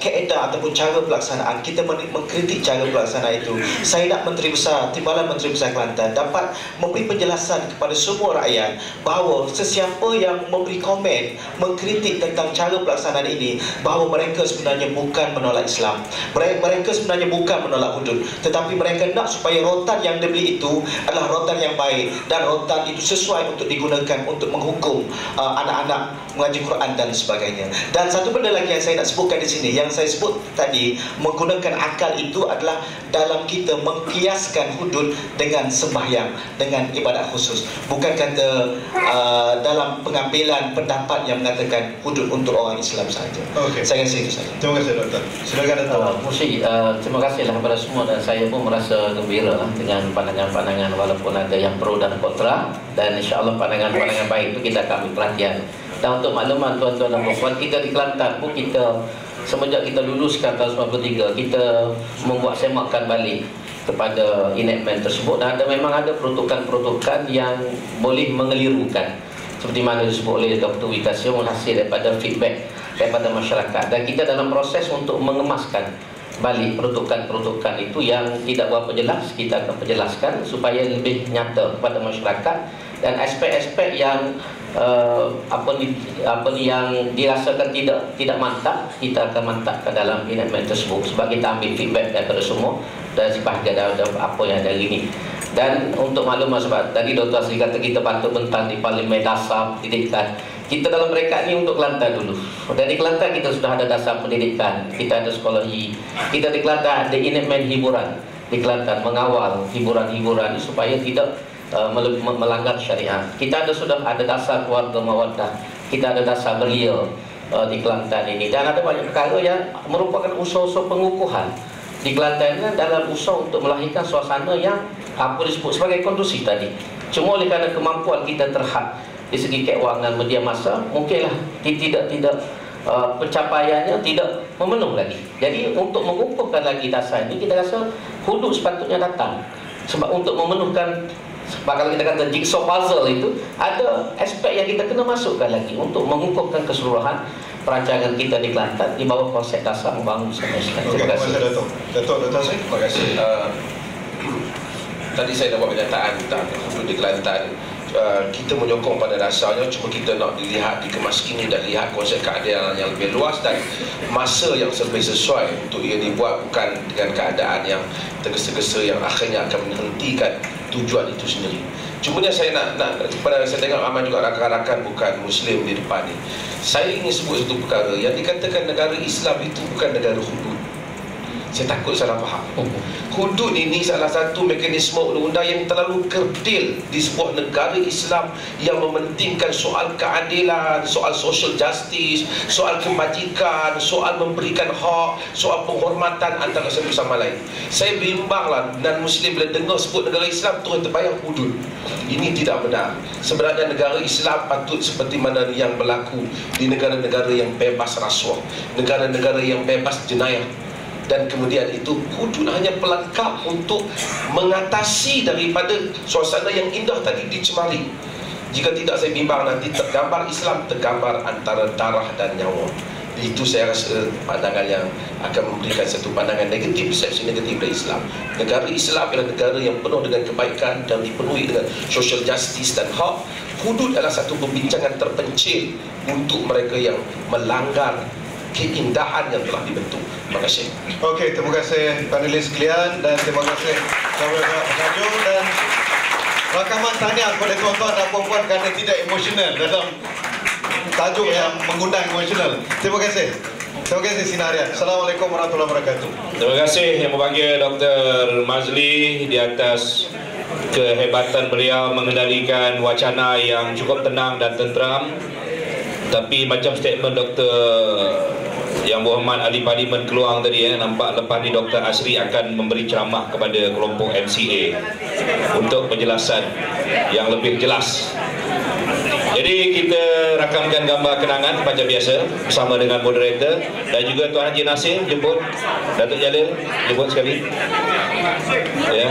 kaedah ataupun cara pelaksanaan, kita mengkritik cara pelaksanaan itu, saya nak Menteri Besar, Timbalan Menteri Besar Kelantan dapat memberi penjelasan kepada semua rakyat bahawa sesiapa yang memberi komen, mengkritik tentang cara pelaksanaan ini, bahawa mereka sebenarnya bukan menolak Islam, mereka sebenarnya bukan menolak hudud, tetapi mereka nak supaya rotan yang dibeli itu adalah rotan yang baik dan rotan itu sesuai untuk digunakan untuk menghukum anak-anak mengaji Quran dan sebagainya. Dan satu benda lagi yang saya nak sebutkan di sini, yang saya sebut tadi, menggunakan akal itu adalah dalam kita mengkiaskan hudud dengan sembahyang, dengan ibadat khusus. Bukan kata dalam pengambilan pendapat yang mengatakan hudud untuk orang Islam sahaja. Okay. Saya rasa itu saja. Terima kasih Doktor. Silakan Doktor. Terima kasihlah kepada semua dan saya pun merasa gembira dengan pandangan-pandangan walaupun ada yang pro dan kontra, dan insya-Allah pandangan-pandangan baik itu kita akan ambil perhatian. Dan untuk makluman tuan-tuan dan puan-puan, kita di Kelantan pun kita semenjak kita luluskan tahun 93, kita membuat semakan balik kepada enactment tersebut, dan memang ada peruntukan-peruntukan yang boleh mengelirukan seperti mana disebut oleh Dr. Wikasio, hasil daripada feedback daripada masyarakat, dan kita dalam proses untuk mengemaskan balik peruntukan-peruntukan itu yang tidak berapa jelas, kita akan perjelaskan supaya lebih nyata kepada masyarakat, dan aspek-aspek yang yang dirasakan tidak mantap, kita akan mantapkan dalam enactment tersebut sebab kita ambil feedback daripada semua dan sebahagian daripada apa yang ada hari ini. Dan untuk maklumat, sebab tadi Dr. Asri kata kita patut bentang di Parlimen Dasar Pendidikan, kita dalam mereka ni untuk Kelantan dulu. Dan di Kelantan kita sudah ada dasar pendidikan, kita ada psikologi, kita di Kelantan ada enactment hiburan di Kelantan, mengawal hiburan-hiburan supaya tidak melanggar syariat. Kita sudah ada dasar keluarga mawaddah, kita ada dasar belia di Kelantan ini, dan ada banyak perkara yang merupakan usaha-usaha pengukuhan di Kelantan dalam usaha untuk melahirkan suasana yang disebut sebagai kondusif tadi. Cuma oleh kerana kemampuan kita terhad di segi keuangan media massa, mungkinlah tidak pencapaiannya tidak memenuh lagi. Jadi untuk mengukuhkan lagi dasar ini, kita rasa hudud sepatutnya datang, sebab untuk memenuhkan, sebab kalau kita kata jigsaw puzzle itu, ada aspek yang kita kena masukkan lagi untuk mengukuhkan keseluruhan perancangan kita di Kelantan di bawah konsep dasar membangun bersama Islam. Terima kasih. Datuk Asri. Terima kasih. Tadi saya dah buat kenyataan tentang hudud di Kelantan. Kita menyokong pada dasarnya, cuma kita nak dilihat dikemaskini dan lihat konsep keadilan yang lebih luas dan masa yang lebih sesuai untuk ia dibuat, bukan dengan keadaan yang tergesa-gesa yang akhirnya akan menghentikan tujuan itu sendiri. Cuma saya nak kepada, saya tengok ramai juga rakan-rakan bukan Muslim di depan ni. Saya ingin sebut satu perkara yang dikatakan negara Islam itu bukan negara hudud. Saya takut salah faham. Hudud ini salah satu mekanisme undang-undang yang terlalu kerdil di sebuah negara Islam yang mementingkan soal keadilan, soal social justice, soal kebajikan, soal memberikan hak, soal penghormatan antara satu sama lain. Saya bimbanglah dan Muslim bila dengar sebut negara Islam terus terbayang hudud. Ini tidak benar. Sebenarnya negara Islam patut seperti mana yang berlaku di negara-negara yang bebas rasuah, negara-negara yang bebas jenayah. Dan kemudian itu hudud hanya pelengkap untuk mengatasi daripada suasana yang indah tadi dicemari. Jika tidak, saya bimbang nanti tergambar Islam tergambar antara darah dan nyawa. Itu saya rasa pandangan yang akan memberikan satu pandangan negatif, persepsi negatif dari Islam. Negara Islam adalah negara yang penuh dengan kebaikan dan dipenuhi dengan social justice dan hak. Hudud adalah satu perbincangan terpencil untuk mereka yang melanggar keindahan yang telah dibentuk. Terima kasih. Okey, terima kasih panelis sekalian dan terima kasih kepada pengajar dan rakaman tahniah kepada tuan-tuan dan puan-puan kerana tidak emosional dalam tajuk yang mengundang emosional. Terima kasih. Terima kasih Sinarian. Assalamualaikum warahmatullahi wabarakatuh. Terima kasih Yang Berbahagia Dr. Mazli di atas kehebatan beliau mengendalikan wacana yang cukup tenang dan tenteram. Tapi macam statement Dr. Yang Berhormat Ahli Parlimen Keluang tadi, nampak lepas ni Dr. Asri akan memberi ceramah kepada kelompok MCA untuk penjelasan yang lebih jelas. Jadi kita rakamkan gambar kenangan macam biasa bersama dengan moderator dan juga Tuan Haji Nasir jemput Datuk Jalil, jemput sekali. Ya.